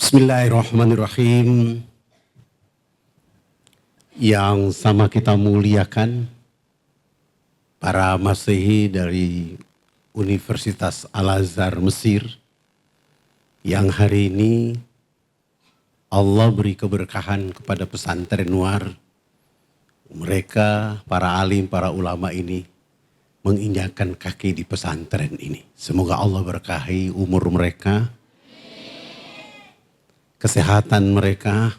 Bismillahirrahmanirrahim. Yang sama kita muliakan para Masehi dari Universitas Al-Azhar Mesir yang hari ini Allah beri keberkahan kepada pesantren Nuar. Mereka, para alim, para ulama ini menginjakkan kaki di pesantren ini. Semoga Allah berkahi umur mereka, kesehatan mereka,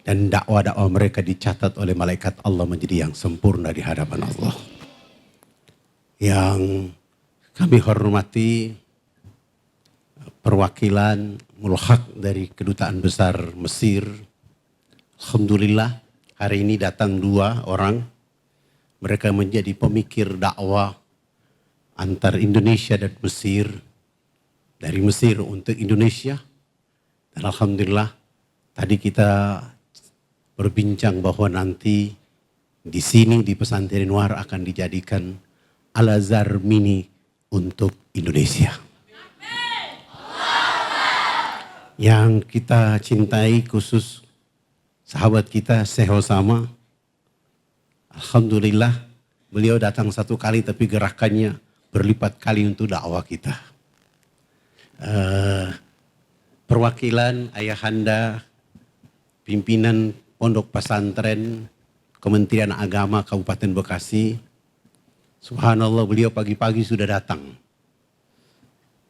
dan dakwah-dakwah mereka dicatat oleh malaikat Allah menjadi yang sempurna di hadapan Allah. Yang kami hormati perwakilan mulhaq dari Kedutaan Besar Mesir. Alhamdulillah hari ini datang 2 orang. Mereka menjadi pemikir dakwah antar Indonesia dan Mesir. Dari Mesir untuk Indonesia. Dan alhamdulillah tadi kita berbincang bahwa nanti di sini di pesantren Nuar akan dijadikan Al-Azhar Mini untuk Indonesia. Yang kita cintai khusus sahabat kita Syekh Osama. Alhamdulillah beliau datang 1 kali tapi gerakannya berlipat kali untuk dakwah kita. Perwakilan ayahanda pimpinan Pondok Pesantren Kementerian Agama Kabupaten Bekasi. Subhanallah beliau pagi-pagi sudah datang.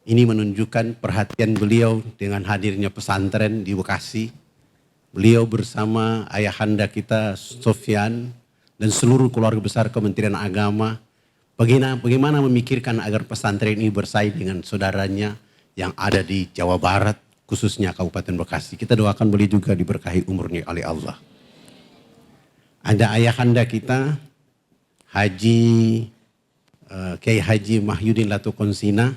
Ini menunjukkan perhatian beliau dengan hadirnya pesantren di Bekasi. Beliau bersama ayahanda kita Sofyan dan seluruh keluarga besar Kementerian Agama. Bagaimana memikirkan agar pesantren ini bersaing dengan saudaranya yang ada di Jawa Barat, khususnya Kabupaten Bekasi. Kita doakan beliau juga diberkahi umurnya oleh Allah. Ada ayahanda kita, Kiai Haji Mahyudin Latukonsina,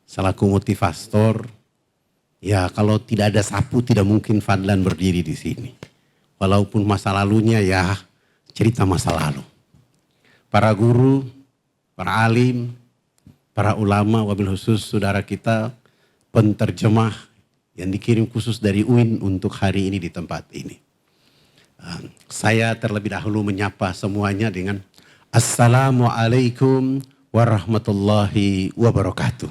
selaku motivator. Ya kalau tidak ada sapu tidak mungkin Fadlan berdiri di sini. Walaupun masa lalunya ya cerita masa lalu. Para guru, para alim, para ulama, wabil khusus saudara kita penterjemah yang dikirim khusus dari UIN untuk hari ini di tempat ini. Saya terlebih dahulu menyapa semuanya dengan Assalamualaikum warahmatullahi wabarakatuh.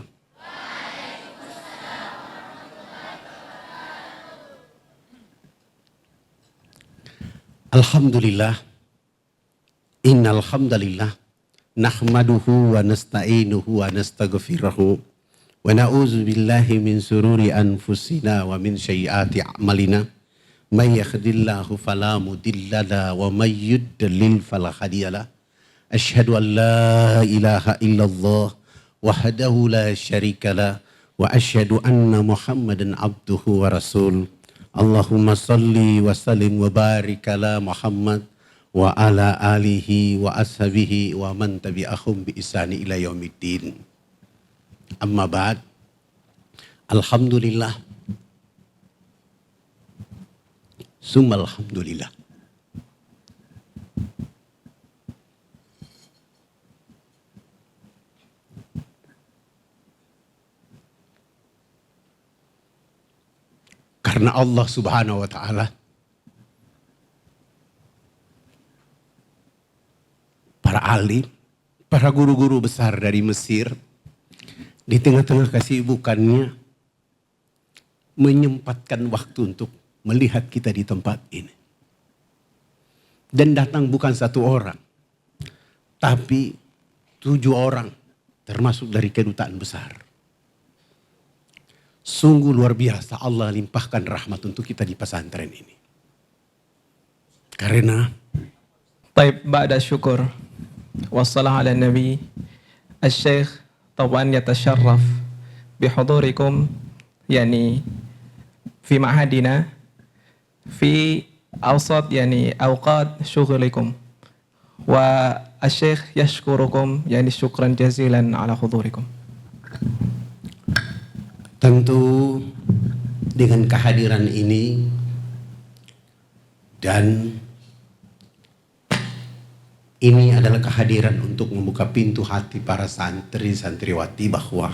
Alhamdulillah, innal hamdalillah nahmaduhu wa nasta'inuhu wa nastaghfiruhu wa na'udzu billahi min sururi anfusina wa min sayyiati a'malina. May yahdihillahu fala mudilla lahu wa may yudlil fala hadiya lahu. Asyhadu an la ilaha illallah wahdahu la syarika lahu wa asyhadu anna Muhammadan abduhu wa rasul. Allahumma salli wa sallim wa barik ala Muhammad wa ala alihi wa ashabihi wa man tabi'ahum bi ihsani ila yaumiddin. Amma ba'd. Alhamdulillah. Summa alhamdulillah. Karena Allah Subhanahu wa Ta'ala, para alim, para guru-guru besar dari Mesir, di tengah-tengah kesibukannya, menyempatkan waktu untuk melihat kita di tempat ini. Dan datang bukan satu orang, tapi 7 orang, termasuk dari kedutaan besar. Sungguh luar biasa Allah limpahkan rahmat untuk kita di pesantren ini. Karena طيب بعد الشكر والصلاة على النبي الشيخ طبعا يتشرف بحضوركم يعني في معهدنا في أوسط يعني أوقات شغلكم والشيخ يشكركم يعني شكرا جزيلا على حضوركم. Tentu dengan kehadiran ini dan ini adalah kehadiran untuk membuka pintu hati para santri santriwati bahwa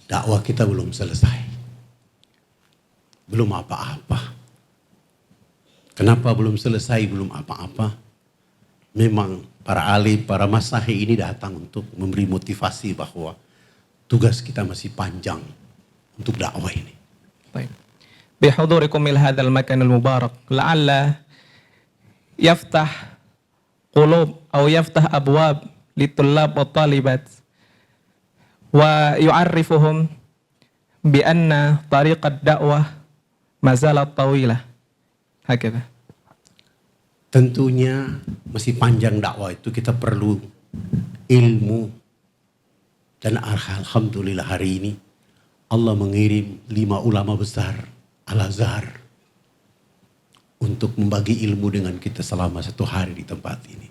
dakwah kita belum selesai. Belum apa-apa. Kenapa belum selesai, belum apa-apa? Memang para alim, para masahi ini datang untuk memberi motivasi bahwa tugas kita masih panjang untuk dakwah ini. طيب بحضوركم إلى هذا المكان المبارك لعل يفتح قلوب أو يفتح أبواب للطلاب والطالبات ويعرفهم بأن طريق الدعوة ما زالت طويلة هكذا. Tentunya masih panjang dakwah itu, kita perlu ilmu. Dan alhamdulillah hari ini Allah mengirim 5 ulama besar Al-Azhar untuk membagi ilmu dengan kita selama 1 hari di tempat ini.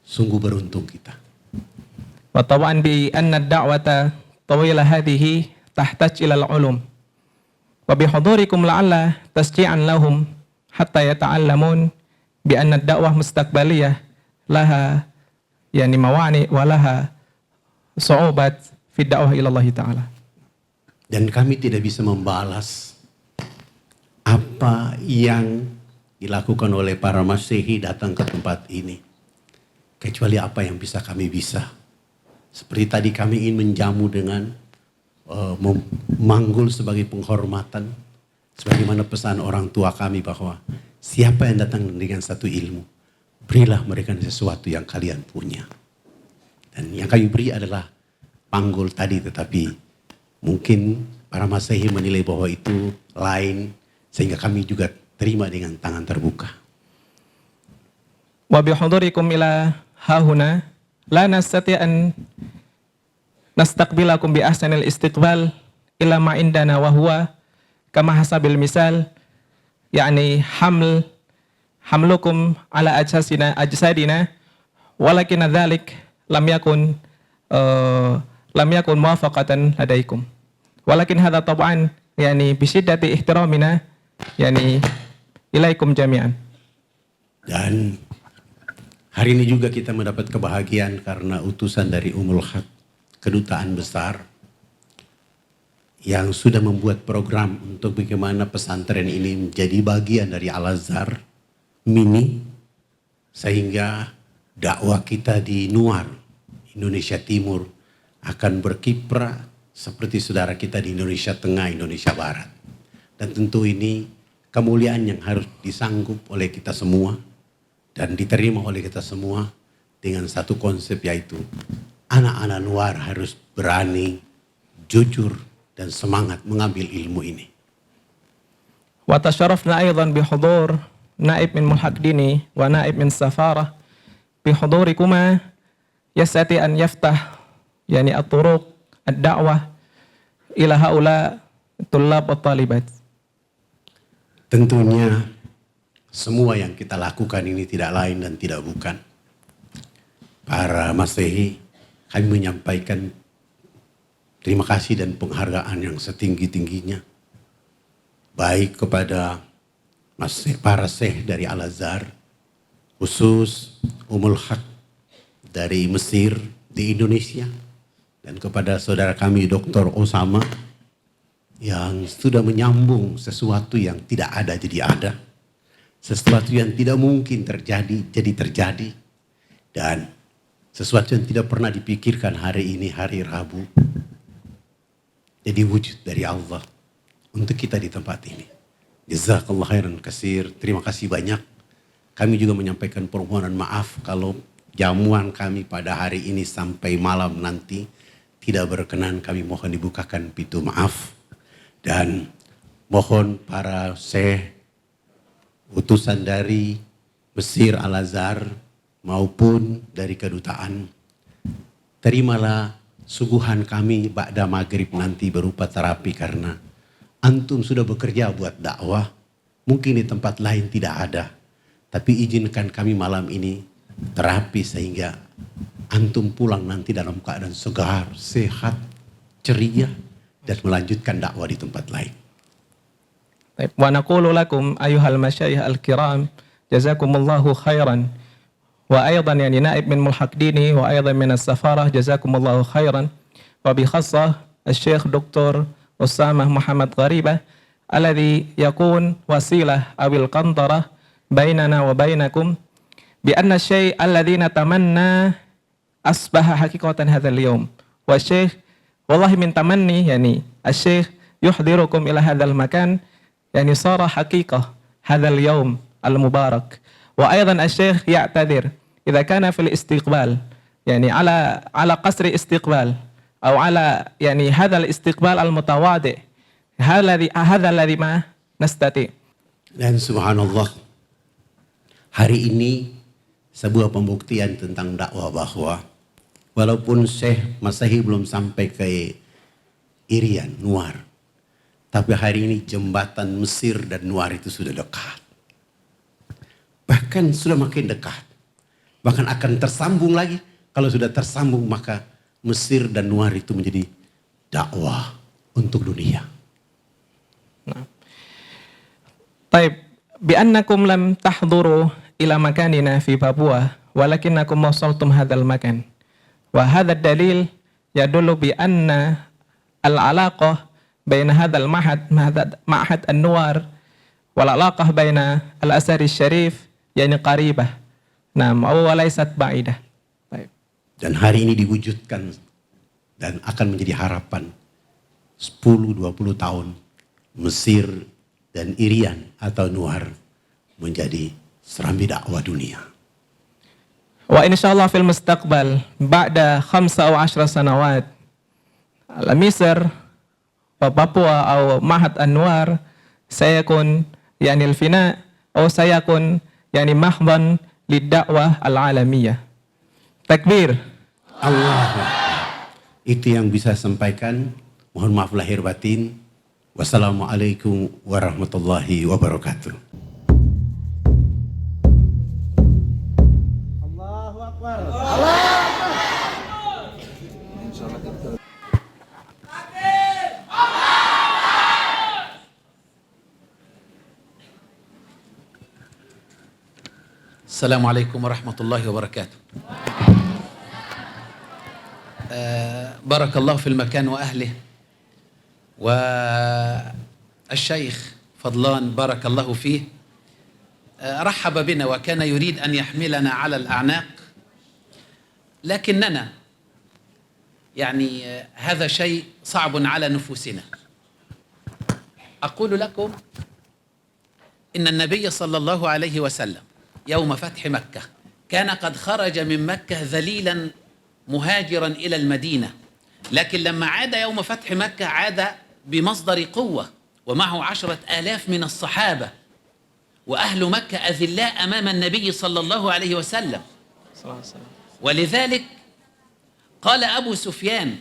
Sungguh beruntung kita. وطبعا بأن الدعوة طويلة هذه تحتاج إلى العلوم وبحضوركم لعل تشجيعا لهم حتى يتعلمون بأن الدعوة مستقبلية لها يعني موانئ ولها صعوبات في الدعوة إلى الله تعالى. Dan kami tidak bisa membalas apa yang dilakukan oleh para masehi datang ke tempat ini, kecuali apa yang bisa kami bisa. Seperti tadi kami ingin menjamu dengan memanggul sebagai penghormatan, sebagaimana pesan orang tua kami bahwa siapa yang datang dengan satu ilmu, berilah mereka sesuatu yang kalian punya. Dan yang kami beri adalah panggul tadi, tetapi mungkin para masehi menilai bahwa itu lain, sehingga kami juga terima dengan tangan terbuka. Wa bihudurikum ila hahuna la nastati' an nastaqbilakum bi ahsanil istiqbal ila ma indana wa huwa kama hasabil misal yani hamlukum ala ajsadina walakin dzalik lam yakun muwafaqatan ladaikum walakin hadha tab'an yani bisiddati ihtiramina yani ilaikum jami'an. Dan hari ini juga kita mendapat kebahagiaan karena utusan dari Ummul Haq, kedutaan besar yang sudah membuat program untuk bagaimana pesantren ini menjadi bagian dari Al-Azhar mini, sehingga dakwah kita di Nuar, Indonesia Timur akan berkiprah seperti saudara kita di Indonesia Tengah, Indonesia Barat. Dan tentu ini kemuliaan yang harus disanggup oleh kita semua dan diterima oleh kita semua dengan satu konsep, yaitu anak-anak Nuar harus berani, jujur, dan semangat mengambil ilmu ini. Wa tasharrafna aidan bihudur naib min Mulhaqdini wa naib min Safarah bihudurikuma yastati an yaftah yani at-turuq ad-da'wah ila haula tullab wa talibat? Tentunya semua yang kita lakukan ini tidak lain dan tidak bukan. Para Masehi, kami menyampaikan terima kasih dan penghargaan yang setinggi-tingginya. Baik kepada para Syekh dari Al-Azhar, khusus Umul Haq dari Mesir di Indonesia, dan kepada saudara kami Dr. Osama yang sudah menyambung sesuatu yang tidak ada jadi ada, sesuatu yang tidak mungkin terjadi jadi terjadi, dan sesuatu yang tidak pernah dipikirkan hari ini hari Rabu jadi wujud dari Allah untuk kita di tempat ini. Jazakallah khairan katsir. Terima kasih banyak. Kami juga menyampaikan permohonan maaf kalau jamuan kami pada hari ini sampai malam nanti tidak berkenan. Kami mohon dibukakan pintu maaf. Dan mohon para syekh, utusan dari Mesir Al-Azhar maupun dari kedutaan, terimalah suguhan kami ba'da maghrib nanti berupa terapi, karena antum sudah bekerja buat dakwah, mungkin di tempat lain tidak ada, tapi izinkan kami malam ini terapi sehingga antum pulang nanti dalam keadaan segar, sehat, ceria, dan melanjutkan dakwah di tempat lain. Baik, wa naqulu lakum ayuhal masyayikh al-kiram jazakumullahu khairan, wa aydan yani naib min mulhaq dini wa aydan min as-safarah jazakumullahu khairan, wa bi khassah al-syekh Dr. Usamah Muhammad Gharibah alladhi yakun wasilah awil qantarah bainana wa bainakum bi anna syai' alladhi natamanna asbaha haqiqatan hadzal yawm, wa syekh wallahi min tamanni yani asy-syekh yuhdirukum ila hadzal makan yani sara haqiqah hadzal yawm al-mubarak, wa aidan asy-syekh ya'tadhir idza kana fil istiqbal yani ala qasri istiqbal atau ala yani hadzal istiqbal al-mutawadi' hadza alladhi ma nastati. Dan subhanallah, hari ini sebuah pembuktian tentang dakwah bahwa walaupun Syekh Masehi belum sampai ke Irian, Nuar, tapi hari ini jembatan Mesir dan Nuar itu sudah dekat. Bahkan sudah makin dekat. Bahkan akan tersambung lagi. Kalau sudah tersambung maka Mesir dan Nuar itu menjadi dakwah untuk dunia. Nah. Taib, bi annakum lam tahduru ila makanina fi Papua walakinnakum wasaltum hadzal makan. Wa hadzal dalil yadullu bi anna al-alaqah baina hadzal ma'had an-Nuwar wal alaqah baina al-Azhar asy-Syarif yani qaribah. Naam, wa laysat ba'idah. Baik. Dan hari ini diwujudkan dan akan menjadi harapan 10-20 tahun Mesir dan Irian atau Nuar menjadi serambi dakwah dunia. Wa insyaallah fil mustaqbal ba'da 15 sanawat al-Misr wa Papua atau Mahad An-Nuar sayakun yani al-fina atau sayakun yani mahdan lid-da'wah al-alamiyah. Takbir. Allah. Itu yang bisa sampaikan. Mohon maaf lahir batin. Wassalamualaikum warahmatullahi wabarakatuh. Allahu Akbar. Assalamualaikum warahmatullahi wabarakatuh. بارك الله في المكان وأهله والشيخ فضلان بارك الله فيه رحب بنا وكان يريد أن يحملنا على الأعناق، لكننا يعني هذا شيء صعب على نفوسنا. أقول لكم إن النبي صلى الله عليه وسلم يوم فتح مكة كان قد خرج من مكة ذليلا مهاجرا إلى المدينة، لكن لما عاد يوم فتح مكة عاد بمصدر قوة ومعه 10,000 من الصحابة، وأهل مكة أذلاء أمام النبي صلى الله عليه وسلم. ولذلك قال أبو سفيان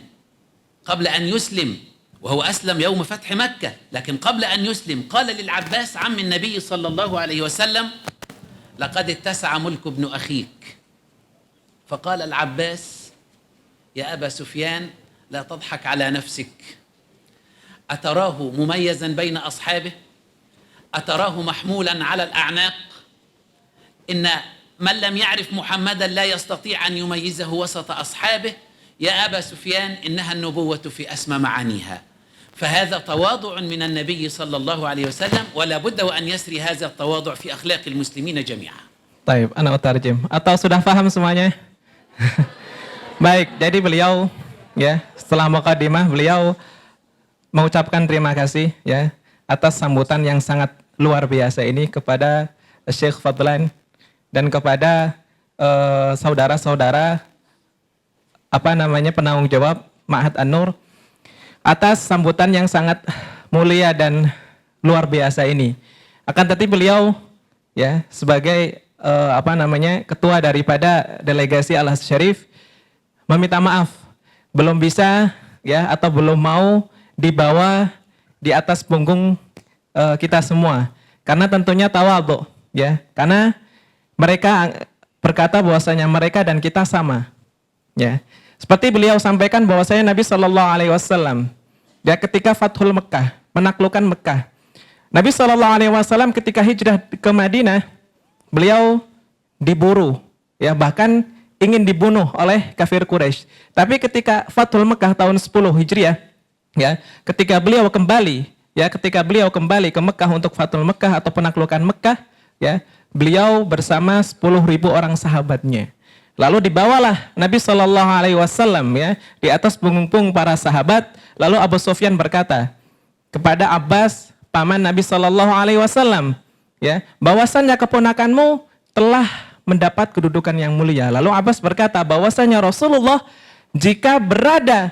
قبل أن يسلم، وهو أسلم يوم فتح مكة، لكن قبل أن يسلم قال للعباس عم النبي صلى الله عليه وسلم: لقد اتسع ملك ابن أخيك. فقال العباس: يا أبا سفيان لا تضحك على نفسك، أتراه مميزا بين أصحابه؟ أتراه محمولا على الأعناق؟ إن من لم يعرف محمدا لا يستطيع أن يميزه وسط أصحابه. يا أبا سفيان إنها النبوة في أسمى معانيها. فهذا تواضع من النبي صلى الله عليه وسلم، ولا بد وأن يسري هذا التواضع في أخلاق المسلمين جميعا. Taib, ana utarjim. Atau sudah paham semuanya? Baik, jadi beliau ya setelah mukadimah beliau mengucapkan terima kasih ya atas sambutan yang sangat luar biasa ini kepada Syekh Fadlan dan kepada saudara-saudara penanggung jawab Ma'had An-Nur atas sambutan yang sangat mulia dan luar biasa ini. Akan tetapi beliau ya sebagai ketua daripada delegasi Al-Azhar Syarif meminta maaf belum bisa ya atau belum mau dibawa di atas punggung kita semua karena tentunya tawadhu ya, karena mereka berkata bahwasanya mereka dan kita sama ya. Seperti beliau sampaikan bahwasanya Nabi Shallallahu Alaihi Wasallam ya ketika Fathul Mekah, menaklukkan Mekah, Nabi Shallallahu Alaihi Wasallam ketika hijrah ke Madinah, beliau diburu ya, bahkan ingin dibunuh oleh kafir Quraisy. Tapi ketika Fathul Mekah tahun 10 Hijriah ya, ketika beliau kembali ke Mekah untuk Fathul Mekah atau penaklukan Mekah ya, beliau bersama 10.000 orang sahabatnya. Lalu dibawalah Nabi Shallallahu Alaihi Wasallam ya di atas punggung para sahabat. Lalu Abu Sufyan berkata kepada Abbas, paman Nabi Shallallahu Alaihi Wasallam, ya bahwasannya keponakanmu telah mendapat kedudukan yang mulia. Lalu Abbas berkata bahwasanya Rasulullah jika berada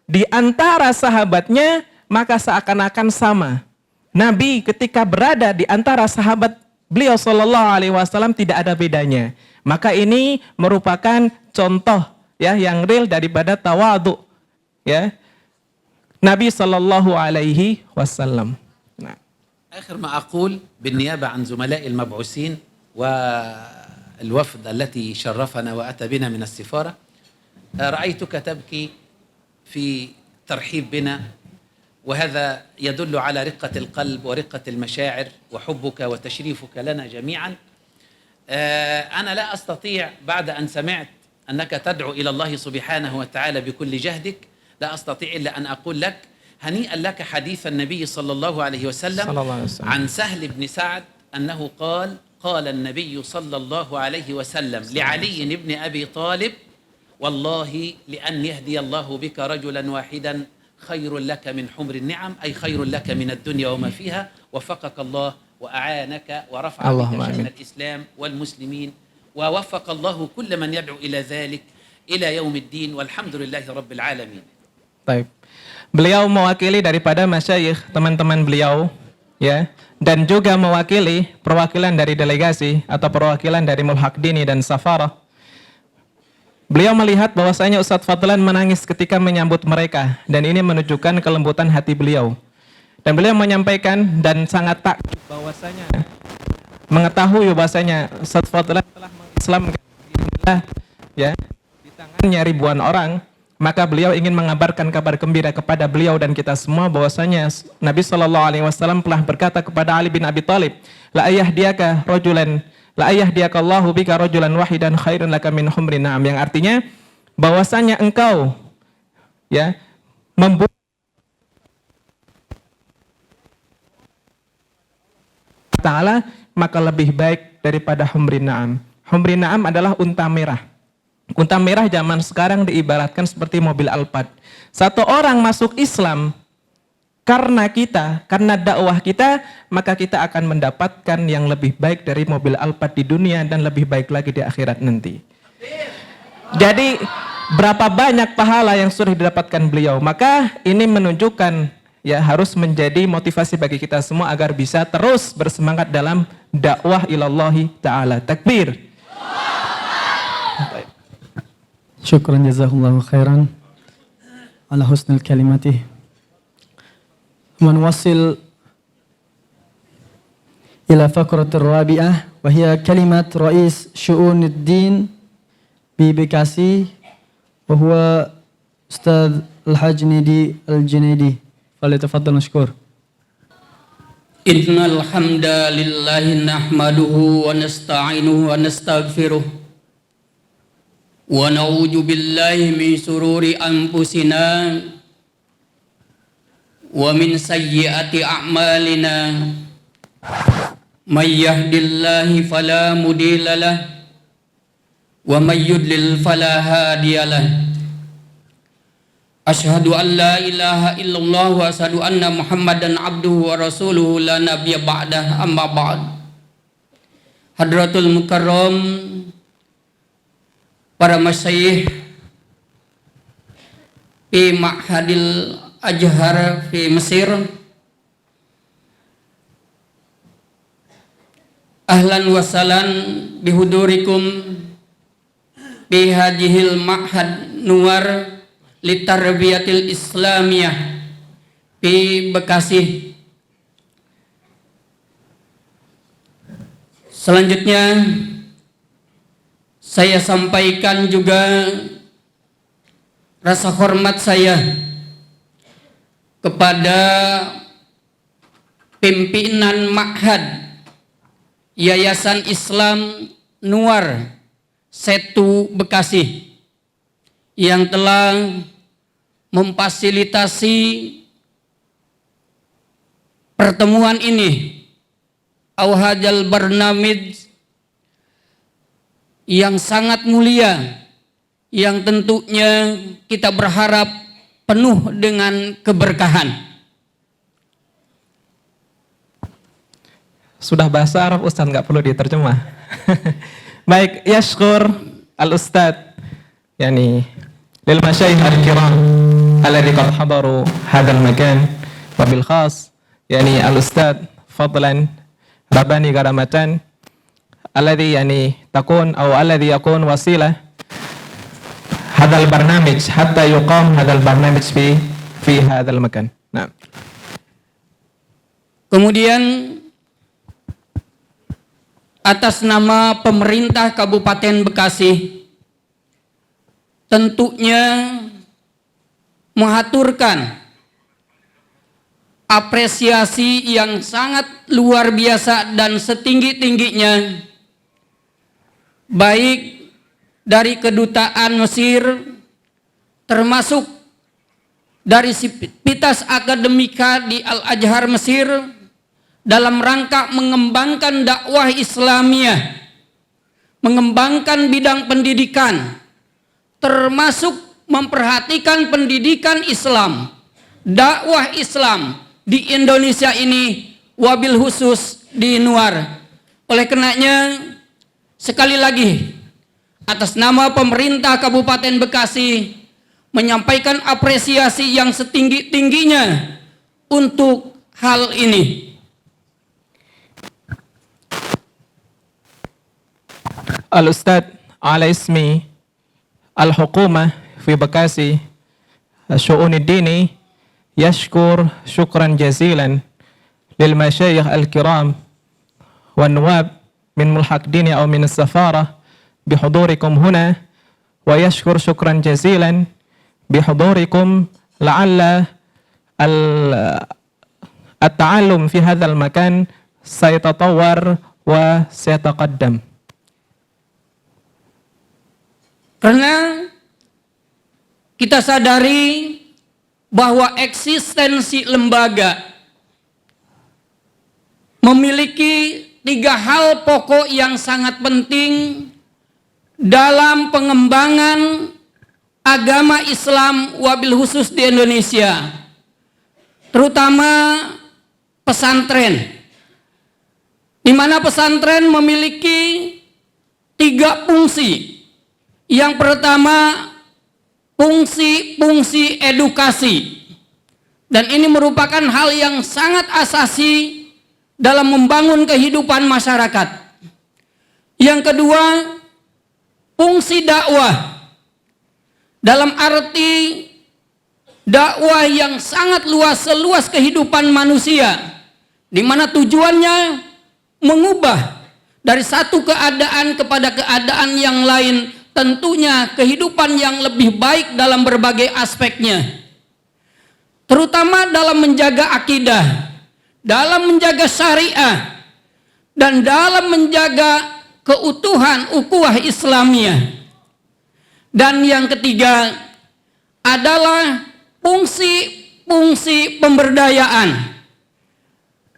di antara sahabatnya maka seakan-akan sama. Nabi ketika berada di antara sahabat beliau Shallallahu Alaihi Wasallam tidak ada bedanya. Maka ini merupakan contoh ya yang real daripada tawadhu ya Nabi Shallallahu Alaihi Wasallam. Nah. آخر ما أقول بالنيابة عن زملاء المبعوثين والوفد التي شرفنا وأتى بنا من السفارة، رأيتك تبكي في ترحيب بنا، وهذا يدل على رقة القلب ورقة المشاعر وحبك وتشريفك لنا جميعا. أنا لا أستطيع بعد أن سمعت أنك تدعو إلى الله سبحانه وتعالى بكل جهدك، لا أستطيع إلا أن أقول لك هنيئا لك حديث النبي صلى الله عليه وسلم عن سهل بن سعد أنه قال النبي صلى الله عليه وسلم لعلي بن أبي طالب: والله لأن يهدي الله بك رجلا واحدا خير لك من حمر النعم، أي خير لك من الدنيا وما فيها، وفقك الله وأعانك ورفع بك شأن الإسلام والمسلمين، ووفق الله كل من يدعو إلى ذلك إلى يوم الدين، والحمد لله رب العالمين. Baik. Beliau mewakili daripada masyayikh teman-teman beliau ya, dan juga mewakili perwakilan dari delegasi atau perwakilan dari Mulhaq Dini dan Safarah. Beliau melihat bahwasanya Ustadz Fadlan menangis ketika menyambut mereka, dan ini menunjukkan kelembutan hati beliau. Dan beliau menyampaikan dan sangat takjub bahwasanya mengetahui bahwasanya Ustadz Fadlan telah mengislamkan ya di tangannya ribuan orang, maka beliau ingin mengabarkan kabar gembira kepada beliau dan kita semua bahwasanya Nabi Shallallahu Alaihi Wasallam telah berkata kepada Ali bin Abi Thalib, la ayahdiakallahu bika rajulan wahidan khairun laka min humrin na'am, yang artinya bahwasanya engkau ya membunuh Ta'ala maka lebih baik daripada humrin na'am. Humrin na'am adalah unta merah. Unta merah zaman sekarang diibaratkan seperti mobil Alphard. Satu orang masuk Islam karena dakwah kita, maka kita akan mendapatkan yang lebih baik dari mobil Alphard di dunia dan lebih baik lagi di akhirat nanti. Jadi berapa banyak pahala yang sudah didapatkan beliau, maka ini menunjukkan ya harus menjadi motivasi bagi kita semua agar bisa terus bersemangat dalam dakwah ilallahi ta'ala. Takbir. Syukran jazakumullahu khairan. على حسن الكلمات ونوصل إلى فقرة الرابعة وهي كلمة رئيس شؤون الدين ببكاسي وهو أستاذ الحاج ندي الجنيدي فليتفضل مشكور. إن الحمد لله نحمده ونستعينه ونستغفره ونعوذ بالله من شرور أنفسنا ومن سيئات أعمالنا من يهد الله فلا مضل له ومن يضلل فلا هادي له أشهد أن لا إله إلا الله وأشهد أن محمدا عبده ورسوله لا نبي بعده أما بعد. Hadratul Mukarram, para masyayikh fi Ma'hadil Azhar fi Mesir, ahlan wa salan bihudurikum bi hadhil ma'had Nuwar Litarbiyatil Islamiyah di Bekasi. Selanjutnya saya sampaikan juga rasa hormat saya kepada pimpinan Ma'had Yayasan Islam Nuwar Setu Bekasi yang telah memfasilitasi pertemuan ini, awhajal barnamij yang sangat mulia, yang tentunya kita berharap penuh dengan keberkahan. Sudah bahasa Arab Ustaz, nggak perlu diterjemah. Baik, yashkur al-Ustaz yani lil masyayikh al-kiram alladhi qad hadaru hadzal makan wa bil khas yani al-Ustaz fadlan Rabbani Garamatan alladhi yani takun atau alladhi yakun wasilah hadzal barnamij hatta yuqam hadzal barnamij fi hadzal makan. Nah. Kemudian atas nama pemerintah Kabupaten Bekasi tentunya mengaturkan apresiasi yang sangat luar biasa dan setinggi-tingginya baik dari kedutaan Mesir termasuk dari Sivitas Akademika di Al-Azhar Mesir dalam rangka mengembangkan dakwah Islamiyah, mengembangkan bidang pendidikan, termasuk memperhatikan pendidikan Islam, dakwah Islam di Indonesia ini, wabil khusus di Nuwar. Oleh karenanya, sekali lagi, atas nama pemerintah Kabupaten Bekasi, menyampaikan apresiasi yang setinggi-tingginya untuk hal ini. Al-Ustaz ala ismi al-hukumah fi Bekasi syu'un ad-dini yashkur syukran jazilan lil masyayikh al-kiram wan nuwab min mulhaq dini aw min as-safarah bihudurikum huna wa yashkur syukran jazilan bihudurikum la'alla at-ta'allum fi hadzal makan sayatatawwar wa sayataqaddam. Karena kita sadari bahwa eksistensi lembaga memiliki 3 hal pokok yang sangat penting dalam pengembangan agama Islam wabil khusus di Indonesia, terutama pesantren, di mana pesantren memiliki 3 fungsi. Yang pertama, fungsi edukasi, dan ini merupakan hal yang sangat asasi dalam membangun kehidupan masyarakat. Yang kedua, fungsi dakwah, dalam arti dakwah yang sangat luas, seluas kehidupan manusia, di mana tujuannya mengubah dari satu keadaan kepada keadaan yang lain, tentunya kehidupan yang lebih baik dalam berbagai aspeknya, terutama dalam menjaga akidah, dalam menjaga syariah, dan dalam menjaga keutuhan ukhuwah Islamiyah. Dan yang ketiga adalah fungsi-fungsi pemberdayaan,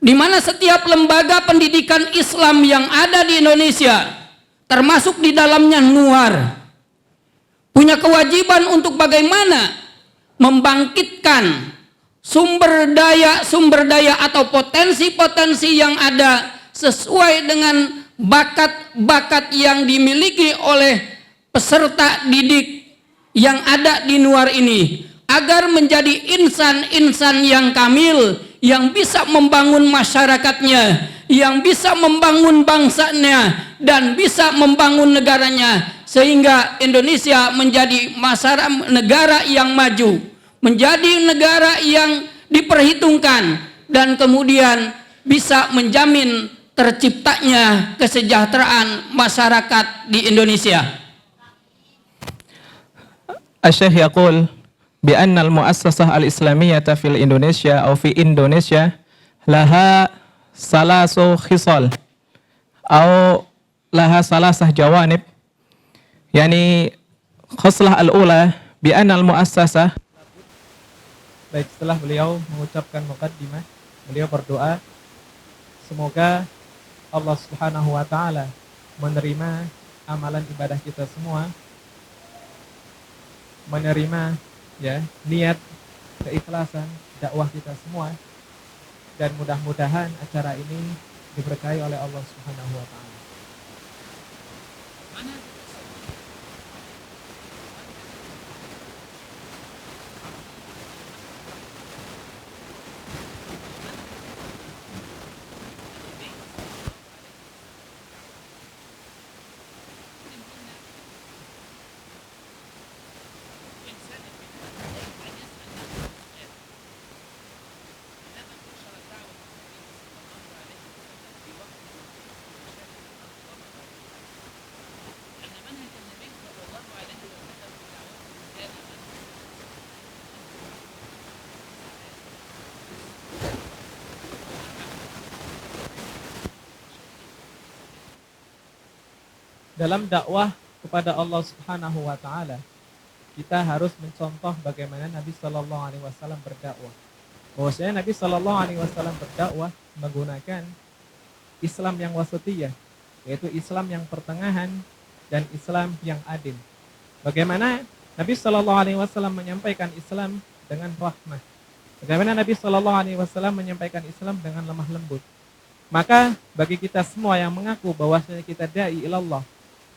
di mana setiap lembaga pendidikan Islam yang ada di Indonesia, termasuk di dalamnya NUAR, punya kewajiban untuk bagaimana membangkitkan sumber daya atau potensi-potensi yang ada sesuai dengan bakat-bakat yang dimiliki oleh peserta didik yang ada di NUAR ini, agar menjadi insan-insan yang kamil, yang bisa membangun masyarakatnya, yang bisa membangun bangsanya, dan bisa membangun negaranya, sehingga Indonesia menjadi negara yang maju, menjadi negara yang diperhitungkan, dan kemudian bisa menjamin terciptanya kesejahteraan masyarakat di Indonesia. الشيخ يقول بأن المؤسسة الإسلامية في الإندونيسيا أو في إندونيسيا لها ثلاث خصال أو لها ثلاثة جوانب. يعني خصلة الأولى بأن المؤسسة. Baik, setelah beliau mengucapkan muqaddimah, beliau berdoa semoga Allah Subhanahu wa taala menerima amalan ibadah kita semua, menerima ya niat keikhlasan dakwah kita semua, dan mudah-mudahan acara ini diberkahi oleh Allah Subhanahu wa taala. Dalam dakwah kepada Allah Subhanahu wa taala, kita harus mencontoh bagaimana Nabi sallallahu alaihi wasallam berdakwah. Bahwasanya Nabi sallallahu alaihi wasallam berdakwah menggunakan Islam yang wasatiyah, yaitu Islam yang pertengahan dan Islam yang adil. Bagaimana Nabi sallallahu alaihi wasallam menyampaikan Islam dengan rahmah. Bagaimana Nabi sallallahu alaihi wasallam menyampaikan Islam dengan lemah lembut. Maka bagi kita semua yang mengaku bahwasanya kita dai ilallah,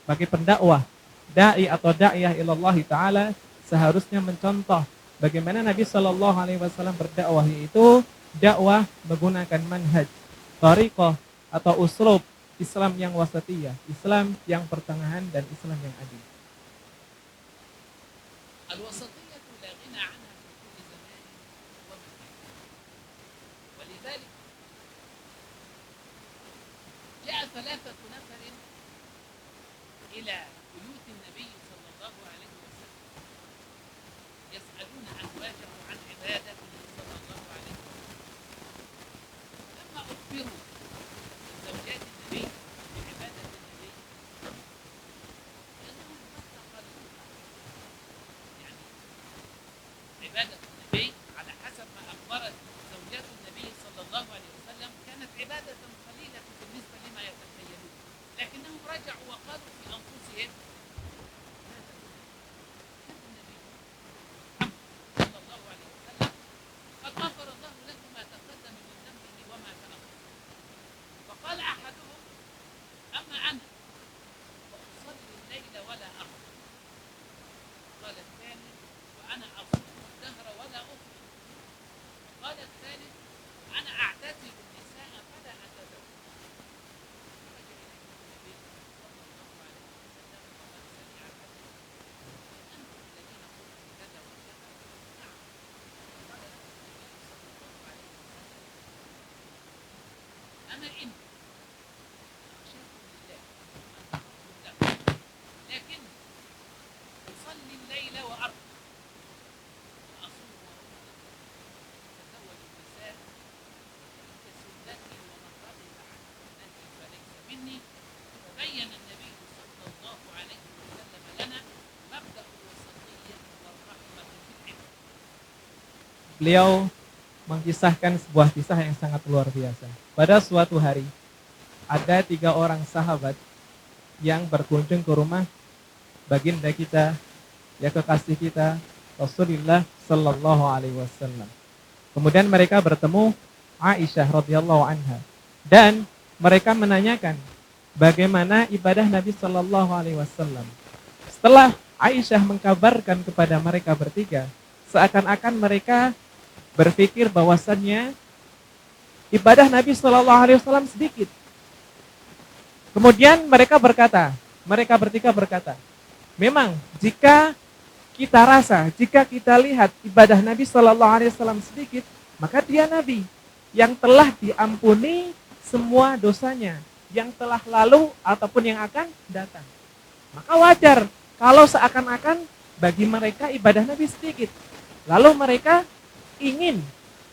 bagi pendakwah, dai atau da'iyah ilallah ta'ala, seharusnya mencontoh bagaimana Nabi sallallahu alaihi wasallam berdakwah, yaitu dakwah menggunakan manhaj, thariqah atau uslub Islam yang wasatiyah, Islam yang pertengahan dan Islam yang adil. الوسطية لا غنى عنها في كل زمان ومكان، ولذلك جاء 3 نفر إلى بيوت النبي صلى الله عليه وسلم يسألون أزواجه عن عبادته صلى الله عليه وسلم. لما أخبروا زوجات النبي بعبادة النبي لأنهم قد يعني عبادة النبي على حسب ما أخبرت زوجات النبي صلى الله عليه وسلم كانت عبادة قليلة بالنسبة لما يتخيلون، لكنهم رجعوا وقالوا في أنفسهم هذا النبي صلى الله عليه وسلم قد غفر الله له ما تقدم من ذنبه وما تأخر. فقال أحدهم أما أنا فأصلي الليل ولا أقرأ. قال الثاني وأنا أصوم الدهر ولا أفطر. قال الثالث أنا أعتزل النساء فلا أتزوج. خرج إليه النبي صلى الله عليه وسلم أنا إن أخشاكم لله لكن أصلي الليل وأرقد وأصوم ورمضان أتزوج النساء وتلك سنتي ومن رغب عن سنتي فليس مني. فبين النبي صلى الله عليه وسلم لنا مبدأ الوسطية والرحمة في العلم. Beliau mengisahkan sebuah kisah yang sangat luar biasa. Pada suatu hari, ada 3 orang sahabat yang berkunjung ke rumah baginda kita, ya kekasih kita, Rasulullah Sallallahu Alaihi Wasallam. Kemudian mereka bertemu Aisyah radhiyallahu anha dan mereka menanyakan bagaimana ibadah Nabi Sallallahu Alaihi Wasallam. Setelah Aisyah mengkabarkan kepada mereka bertiga, seakan-akan mereka berpikir bahwasannya ibadah Nabi Shallallahu Alaihi Wasallam sedikit. Kemudian mereka bertiga berkata, memang jika kita rasa, jika kita lihat ibadah Nabi Shallallahu Alaihi Wasallam sedikit, maka dia Nabi yang telah diampuni semua dosanya, yang telah lalu ataupun yang akan datang. Maka wajar kalau seakan-akan bagi mereka ibadah Nabi sedikit. Lalu mereka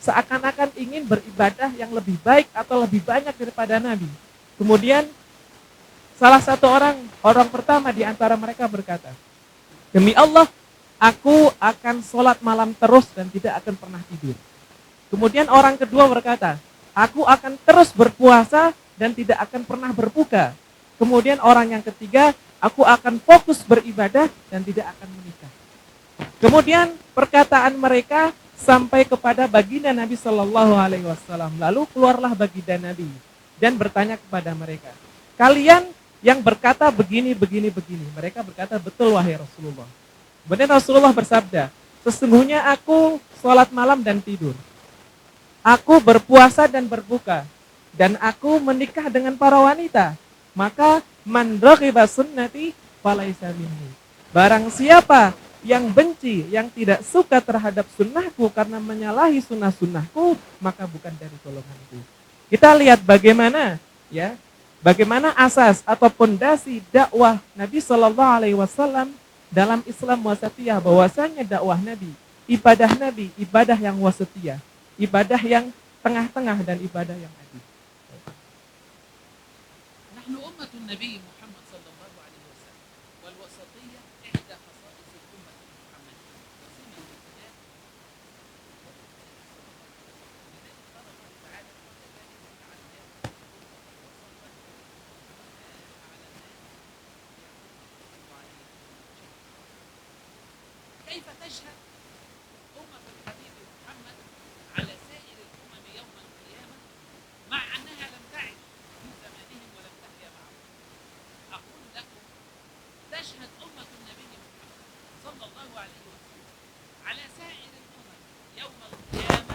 seakan-akan ingin beribadah yang lebih baik atau lebih banyak daripada Nabi. Kemudian salah satu orang pertama di antara mereka berkata, demi Allah, aku akan sholat malam terus dan tidak akan pernah tidur. Kemudian orang kedua berkata, aku akan terus berpuasa dan tidak akan pernah berbuka. Kemudian orang yang ketiga, aku akan fokus beribadah dan tidak akan menikah. Kemudian perkataan mereka sampai kepada baginda Nabi Shallallahu Alaihi Wasallam. Lalu keluarlah baginda Nabi dan bertanya kepada mereka, kalian yang berkata begini. Mereka berkata, betul wahai Rasulullah. Kemudian Rasulullah bersabda, sesungguhnya aku sholat malam dan tidur. Aku berpuasa dan berbuka. Dan aku menikah dengan para wanita. Maka man raghiba sunnati falaysa minni. Barang siapa yang benci, yang tidak suka terhadap sunnahku karena menyalahi sunnah-sunnahku, maka bukan dari golonganku. Kita lihat bagaimana asas atau pondasi dakwah Nabi Shallallahu Alaihi Wasallam dalam Islam wasatiyah, bahwasanya dakwah Nabi, ibadah yang wasatiyah, ibadah yang tengah-tengah dan ibadah yang adil. نحن أمة النبي محمد صلى الله عليه وسلم والوسطية إحدى خصائص الأمة المحمدية وسمة الكتاب لذلك قال الله تعالى وكذلك جعلناكم أمة وسطا على الناس يعود عليهم كيف تشهد أمة الحبيب محمد على سائر الأمم يوم القيامة مع أنها لم تعش في زمانهم ولم تحيا معهم؟ أقول لكم تشهد أمة النبي محمد صلى الله عليه وسلم على سائر الأمم يوم القيامة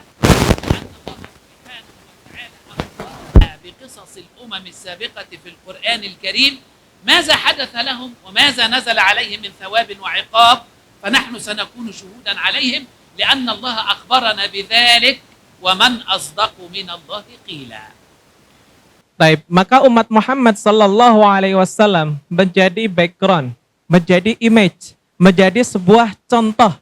أن الله سبحانه وتعالى أخبرنا بقصص الأمم السابقة في القرآن الكريم ماذا حدث لهم وماذا نزل عليهم من ثواب وعقاب، فنحن سنكون شهودا عليهم لأن الله أخبرنا بذلك ومن أصدق من الله قيلا. Baik, maka umat Muhammad Sallallahu Alaihi Wasallam menjadi background, menjadi image, menjadi sebuah contoh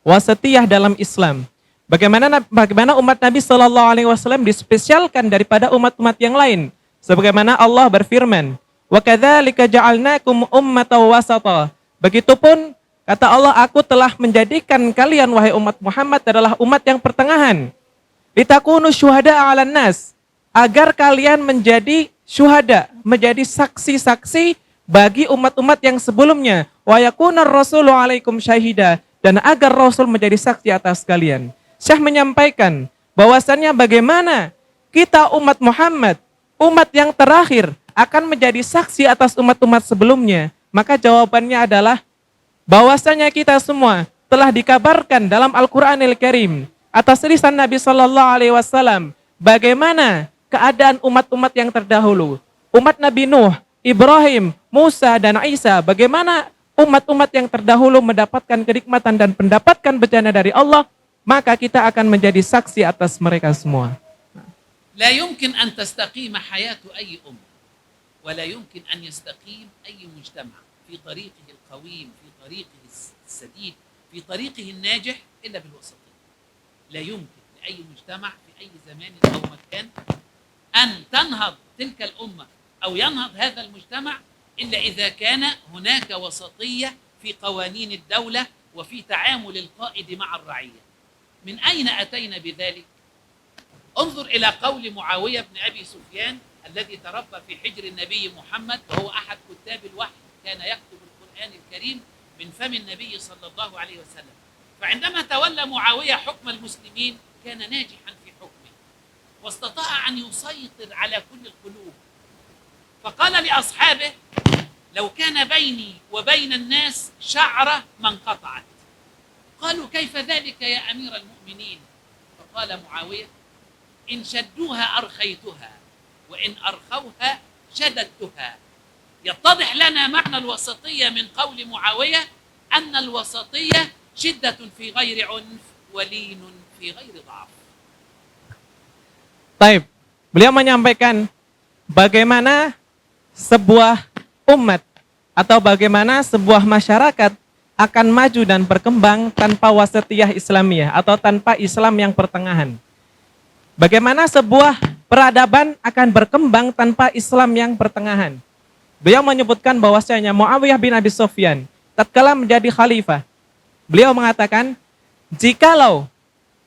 wasatiyah dalam Islam. Bagaimana umat Nabi Sallallahu Alaihi Wasallam dispesialkan daripada umat-umat yang lain. Sebagaimana Allah berfirman, wa kadzalika ja'alnakum ummatan wasata. Begitupun kata Allah, aku telah menjadikan kalian wahai umat Muhammad adalah umat yang pertengahan. Litakunu syuhada'a 'alan nas, agar kalian menjadi syuhada, menjadi saksi-saksi bagi umat-umat yang sebelumnya. Wa yakunar rasulu 'alaikum syahida, dan agar Rasul menjadi saksi atas kalian. Syekh menyampaikan bahwasannya bagaimana kita umat Muhammad, umat yang terakhir, akan menjadi saksi atas umat-umat sebelumnya. Maka jawabannya adalah bahwasanya kita semua telah dikabarkan dalam Al-Qur'anil Karim atas lisan Nabi Sallallahu Alaihi Wasallam bagaimana keadaan umat-umat yang terdahulu, umat Nabi Nuh, Ibrahim, Musa dan Isa, bagaimana umat-umat yang terdahulu mendapatkan kenikmatan dan mendapatkan bencana dari Allah, maka kita akan menjadi saksi atas mereka semua. لا يمكن أن تستقيم حياة أي أمة، ولا يمكن أن يستقيم أي مجتمع في طريقه القويم، في طريقه السديد، في طريقه الناجح إلا بالوسطية. لا يمكن لأي مجتمع في أي زمان أو مكان أن تنهض تلك الأمة أو ينهض هذا المجتمع إلا إذا كان هناك وسطية في قوانين الدولة وفي تعامل القائد مع الرعية. من أين أتينا بذلك؟ انظر إلى قول معاوية بن أبي سفيان الذي تربى في حجر النبي محمد، وهو أحد كتاب الوحي، كان يكتب القرآن الكريم من فم النبي صلى الله عليه وسلم. فعندما تولى معاوية حكم المسلمين كان ناجحا في حكمه، واستطاع أن يسيطر على كل القلوب. فقال لأصحابه: لو كان بيني وبين الناس شعرة ما انقطعت. قالوا: كيف ذلك يا أمير المؤمنين؟ فقال معاوية: إن شدوها أرخيتها، وإن أرخوها شددتها. يتضح لنا معنى الوسطية من قول معاوية أن الوسطية شدة في غير عنف ولين في غير ضعف. Taib. Beliau menyampaikan bagaimana sebuah umat atau bagaimana sebuah masyarakat akan maju dan berkembang tanpa wasatiyah Islamiyah atau tanpa Islam yang pertengahan. Bagaimana sebuah peradaban akan berkembang tanpa Islam yang pertengahan. Beliau menyebutkan bahwasanya Muawiyah bin Abi Sufyan tatkala menjadi khalifah, beliau mengatakan, jikalau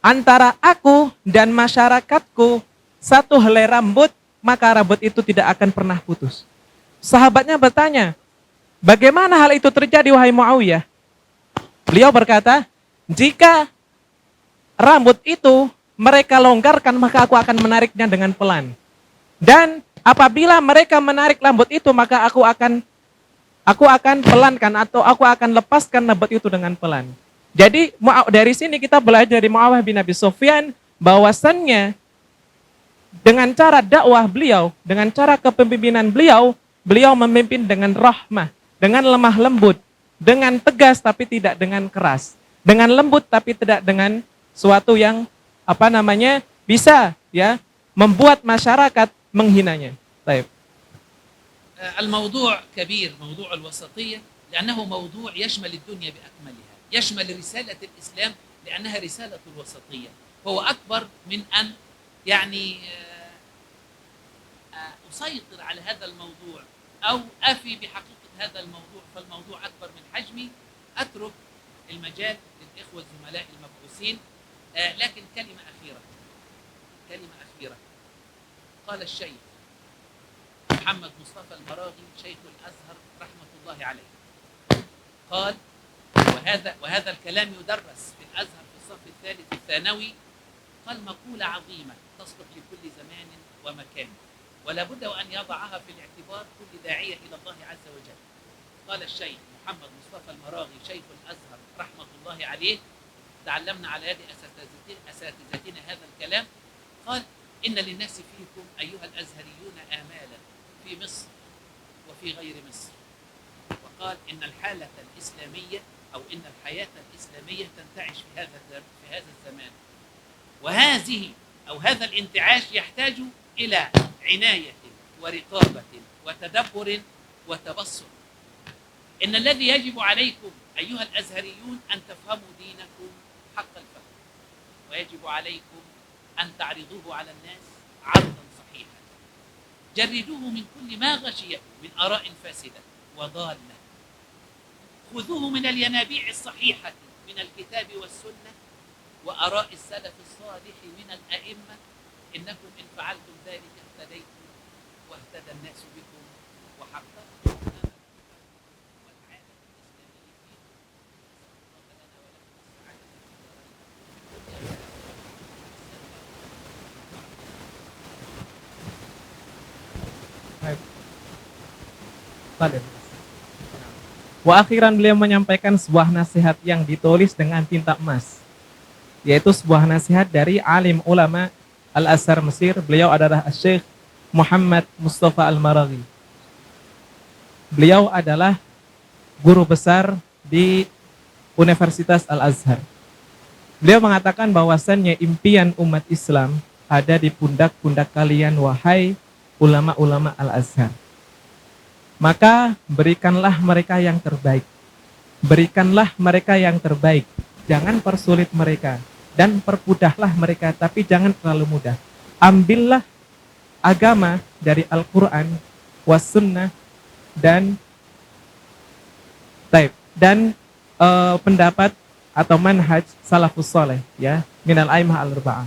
antara aku dan masyarakatku satu helai rambut, maka rambut itu tidak akan pernah putus. Sahabatnya bertanya, bagaimana hal itu terjadi wahai Muawiyah? Beliau berkata, jika rambut itu mereka longgarkan, maka aku akan menariknya dengan pelan. Dan apabila mereka menarik rambut itu, maka aku akan pelankan atau aku akan lepaskan rambut itu dengan pelan. Jadi dari sini kita belajar dari Muawiyah bin Abi Sufyan bahwasannya dengan cara dakwah beliau, dengan cara kepemimpinan beliau, beliau memimpin dengan rahmah, dengan lemah lembut, dengan tegas tapi tidak dengan keras, dengan lembut tapi tidak dengan suatu yang bisa ya membuat masyarakat menghinanya. Baik. الموضوع كبير، موضوع الوسطية، لأنه موضوع يشمل الدنيا بأكملها، يشمل رسالة الإسلام لأنها رسالة الوسطية. هو أكبر من أن يعني أسيطر على هذا الموضوع أو أفي بحقيقة هذا الموضوع، فالموضوع أكبر من حجمي. أترك المجال للإخوة الزملاء المبعوثين. لكن كلمة أخيرة، قال الشيخ محمد مصطفى المراغي شيخ الأزهر رحمة الله عليه، قال، وهذا الكلام يدرس في الأزهر في الصف الثالث الثانوي، قال مقولة عظيمة تصلح لكل زمان ومكان، ولا بد وأن يضعها في الاعتبار كل داعية إلى الله عز وجل. قال الشيخ محمد مصطفى المراغي شيخ الأزهر رحمة الله عليه، تعلمنا على يد أساتذتنا هذا الكلام، قال: إن للناس فيكم أيها الأزهريون آمالا في مصر وفي غير مصر. وقال: إن الحالة الإسلامية أو إن الحياة الإسلامية تنتعش في هذا الزمان، هذا الانتعاش يحتاج إلى عناية ورقابة وتدبر وتبصر. إن الذي يجب عليكم أيها الأزهريون أن تفهموا دينكم حق الفهم، ويجب عليكم أن تعرضوه على الناس عرضا صحيحا، جردوه من كل ما غشيه من آراء فاسدة وضالة، خذوه من الينابيع الصحيحة من الكتاب والسنة وآراء السلف الصالح من الأئمة. إنكم إن فعلتم ذلك اهتديتم واهتدى الناس بكم وحققتم والعالم الإسلامي فيكم. Wa akhiran beliau menyampaikan sebuah nasihat yang ditulis dengan tinta emas, yaitu sebuah nasihat dari alim ulama Al-Azhar Mesir. Beliau adalah Syekh Muhammad Mustafa Al-Maraghi. Beliau adalah guru besar di Universitas Al-Azhar. Beliau mengatakan bahwasannya impian umat Islam ada di pundak-pundak kalian, wahai ulama-ulama Al-Azhar. Maka berikanlah mereka yang terbaik. Berikanlah mereka yang terbaik. Jangan persulit mereka. Dan permudahlah mereka, tapi jangan terlalu mudah. Ambillah agama dari Al-Quran, was-sunnah, dan pendapat atau manhaj salafus saleh, ya, minal aimah al-arba'ah.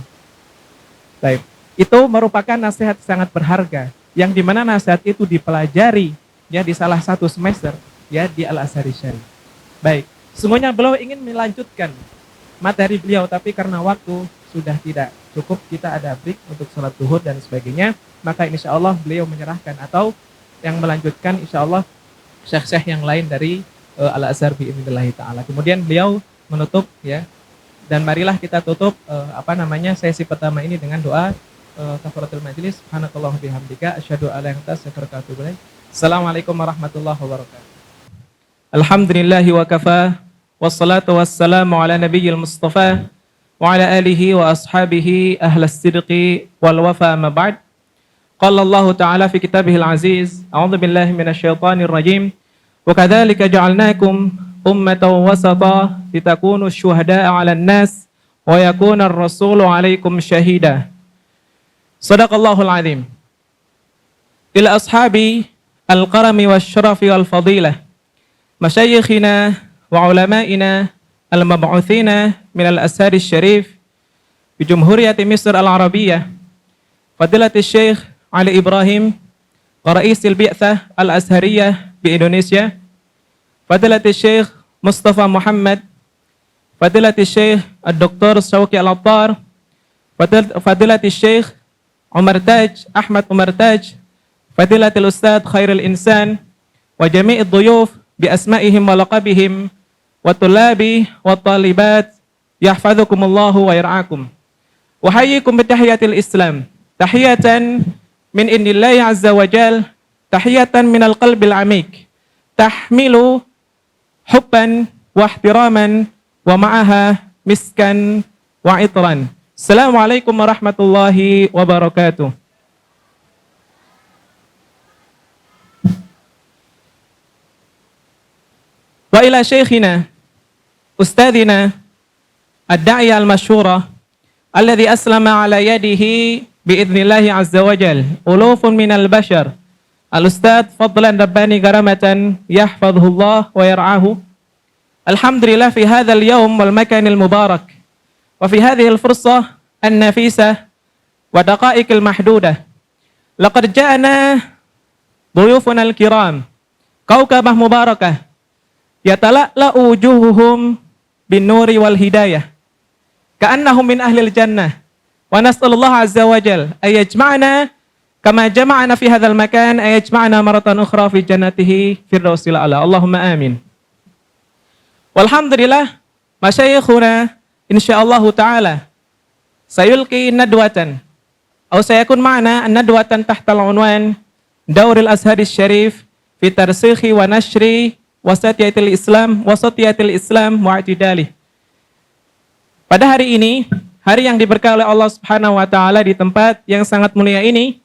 Baik, itu merupakan nasihat sangat berharga yang dimana nasihat itu dipelajari ya di salah satu semester ya di Al-Azhar Syarif. Baik, sungguhnya beliau ingin melanjutkan materi beliau, tapi karena waktu sudah tidak cukup, kita ada break untuk sholat zuhur dan sebagainya, maka insya Allah beliau menyerahkan atau yang melanjutkan insya Allah syekh-syekh yang lain dari Al-Azhar bi'idhnillahi ta'ala. Kemudian beliau menutup ya, dan marilah kita tutup sesi pertama ini dengan doa kafaratul majlis. Subhanakallah bihamdika asyhadu an la ilaha illa anta astaghfiruka wa atubu ilaik. Assalamualaikum warahmatullahi wabarakatuh. Alhamdulillahi wa kafa wassalatu wassalamu ala nabiyyil mustafa wa ala alihi wa ashabihi ahlas sidqi wal wafa ma ba'd. Qala Allah Ta'ala fi kitabihil aziz, a'udzu billahi minasyaitonir rajim. Wa kadzalika ja'alnakum ummatan wasata litakunu syuhada'a 'alan nas wa yakuna ar-rasulu 'alaikum syahida. Shadaqallahul azim. Ila ashabi al-karami wasyarafi wal fadilah, masyayikhina wa ulama'ina al-mab'uthina min al-Azhar Syarif bi Jumhuriyati Misr al-Arabiyah, Fadilati Syekh Ali Ibrahim, Ra'isul Bi'tsah al-Azhariyah di Indonesia, Fadilati Syekh Mustafa Muhammad, Fadilati Syekh Dr. Syawqi Al-Attar, Fadilati Syekh Umar Taj, Ahmad Umar Taj, Fadilatul Ustadz Khairul Insan, wa jami'id dhuyuf bi asma'ihim wa laqabihim, wa tullabi wa talibat, yahfadhukumullahu wa yar'akum. Wa hayyikum bitahiyatil Islam, tahiyatan min indillahi azza wa jal, tahiyatan minal qalbil amik, tahmilu hubban wa ihtiraman wa ma'aha miskan wa itran. Assalamualaikum warahmatullahi wabarakatuh. Wa ila syekhina ustadzina ad-da'iya al-masyhura alladhi aslama ala yadihi bi'idhnillahi azza wa jal ulufun minal bashar, al-ustadz Fadlan Rabbani Garamatan, yahfadhullah wa yar'ahu. Alhamdulillah fi hadzal yawm wal makanil mubarak wa fi hadhihi al-fursah an-nafisah wa daqa'iqil mahdudah laqad ja'ana dhuyufuna al-kiram kaukabah mubarakah yatala'la'u wujuhuhum bin nuri wal hidayah ka'annahum min ahlil jannah, wa nas'alullah azza wa jal ayajma'na kama jama'ana fi hadzal makan, ayajma'na maratan ukhra fi jannatihi firdausil a'la. Allahumma amin. Walhamdulillah, masyayikhuna insyaallah ta'ala sayulqi nadwatan atau sayakun ma'ana nadwatan tahtal unwan Dauril Azhar Syarif fi tarsikhi wa nashri wasatiyatil Islam wa'tidalih. Pada hari ini, hari yang diberkahi oleh Allah Subhanahu wa taala di tempat yang sangat mulia ini,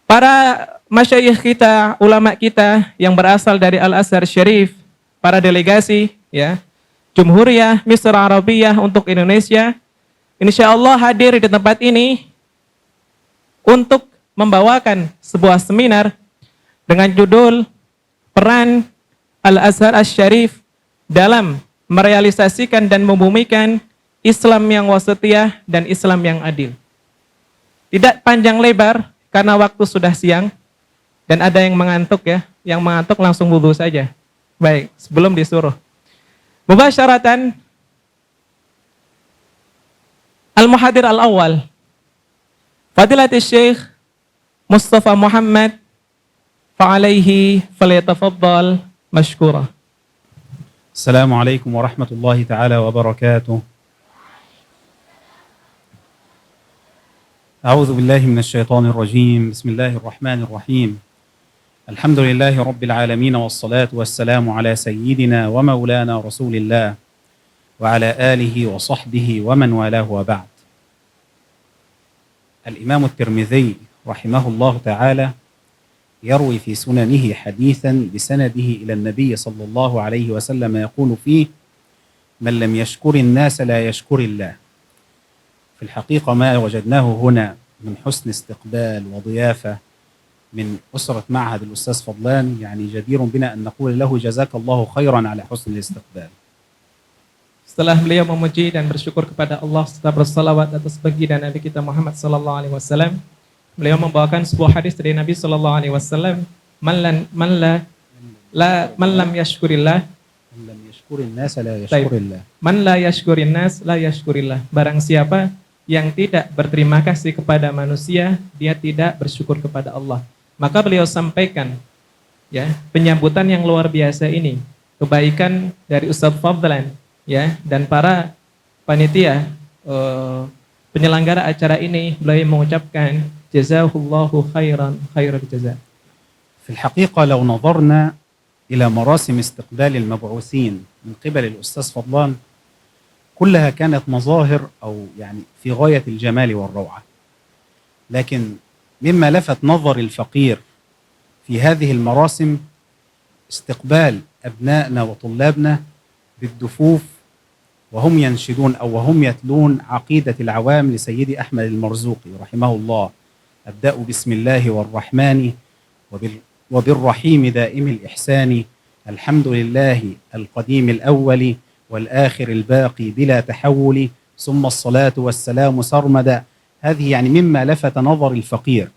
para masyayikh kita, ulama kita yang berasal dari Al-Azhar Syarif, para delegasi ya, Jumhuriyah Misr Arabiyah untuk Indonesia, insyaallah hadir di tempat ini untuk membawakan sebuah seminar dengan judul Peran Al-Azhar Syarif dalam merealisasikan dan membumikan Islam yang wasatiyah dan Islam yang adil. Tidak panjang lebar karena waktu sudah siang dan ada yang mengantuk ya. Yang mengantuk langsung wudu saja. Baik, sebelum disuruh. Mubasyaratan Al-Muhadir Al-Awwal Fadilatul Syekh Mustafa Muhammad fa'alaihi falyatafaddal mashkura. Assalamualaikum warahmatullahi ta'ala wabarakatuh. A'udzu billahi minasyaitonir rajim. Bismillahirrahmanirrahim. Alhamdulillahi rabbil alamin wassalatu wassalamu ala sayyidina wa maulana Rasulillah wa ala alihi wa sahbihi wa man walahu wa ba'd. الإمام الترمذي رحمه الله تعالى يروي في سننه حديثا بسنده إلى النبي صلى الله عليه وسلم يقول فيه: من لم يشكر الناس لا يشكر الله. في الحقيقة ما وجدناه هنا من حسن استقبال وضيافة من أسرة معهد الأستاذ فضلان يعني جدير بنا أن نقول له جزاك الله خيرا على حسن الاستقبال. Setelah beliau memuji dan bersyukur kepada Allah serta bersalawat atas baginda Nabi kita Muhammad sallallahu alaihi wasallam, beliau membawakan sebuah hadis dari Nabi sallallahu alaihi wasallam, man lam yashkurillah من لم يشكر الناس لا يشكر الله. Man la yashkurin nas la yashkurillah. Barang siapa yang tidak berterima kasih kepada manusia, dia tidak bersyukur kepada Allah. Maka beliau sampaikan ya, penyambutan yang luar biasa ini, kebaikan dari Ustaz Fadlan ya, dan para panitia penyelenggara acara ini. Beliau mengucapkan jazahullahu khairan khairal jazaa. في الحقيقة لو نظرنا إلى مراسم استقبال المبعوثين من قبل الأستاذ فضلان كلها كانت مظاهر أو يعني في غاية الجمال والروعة، لكن مما لفت نظر الفقير في هذه المراسم استقبال أبنائنا وطلابنا بالدفوف وهم ينشدون أو وهم يتلون عقيدة العوام لسيدي أحمد المرزوقي رحمه الله: أبدأ بسم الله والرحمن وبالرحيم دائم الإحسان، الحمد لله القديم الأول والآخر الباقي بلا تحول، ثم الصلاة والسلام سرمدا. هذه يعني مما لفت نظر الفقير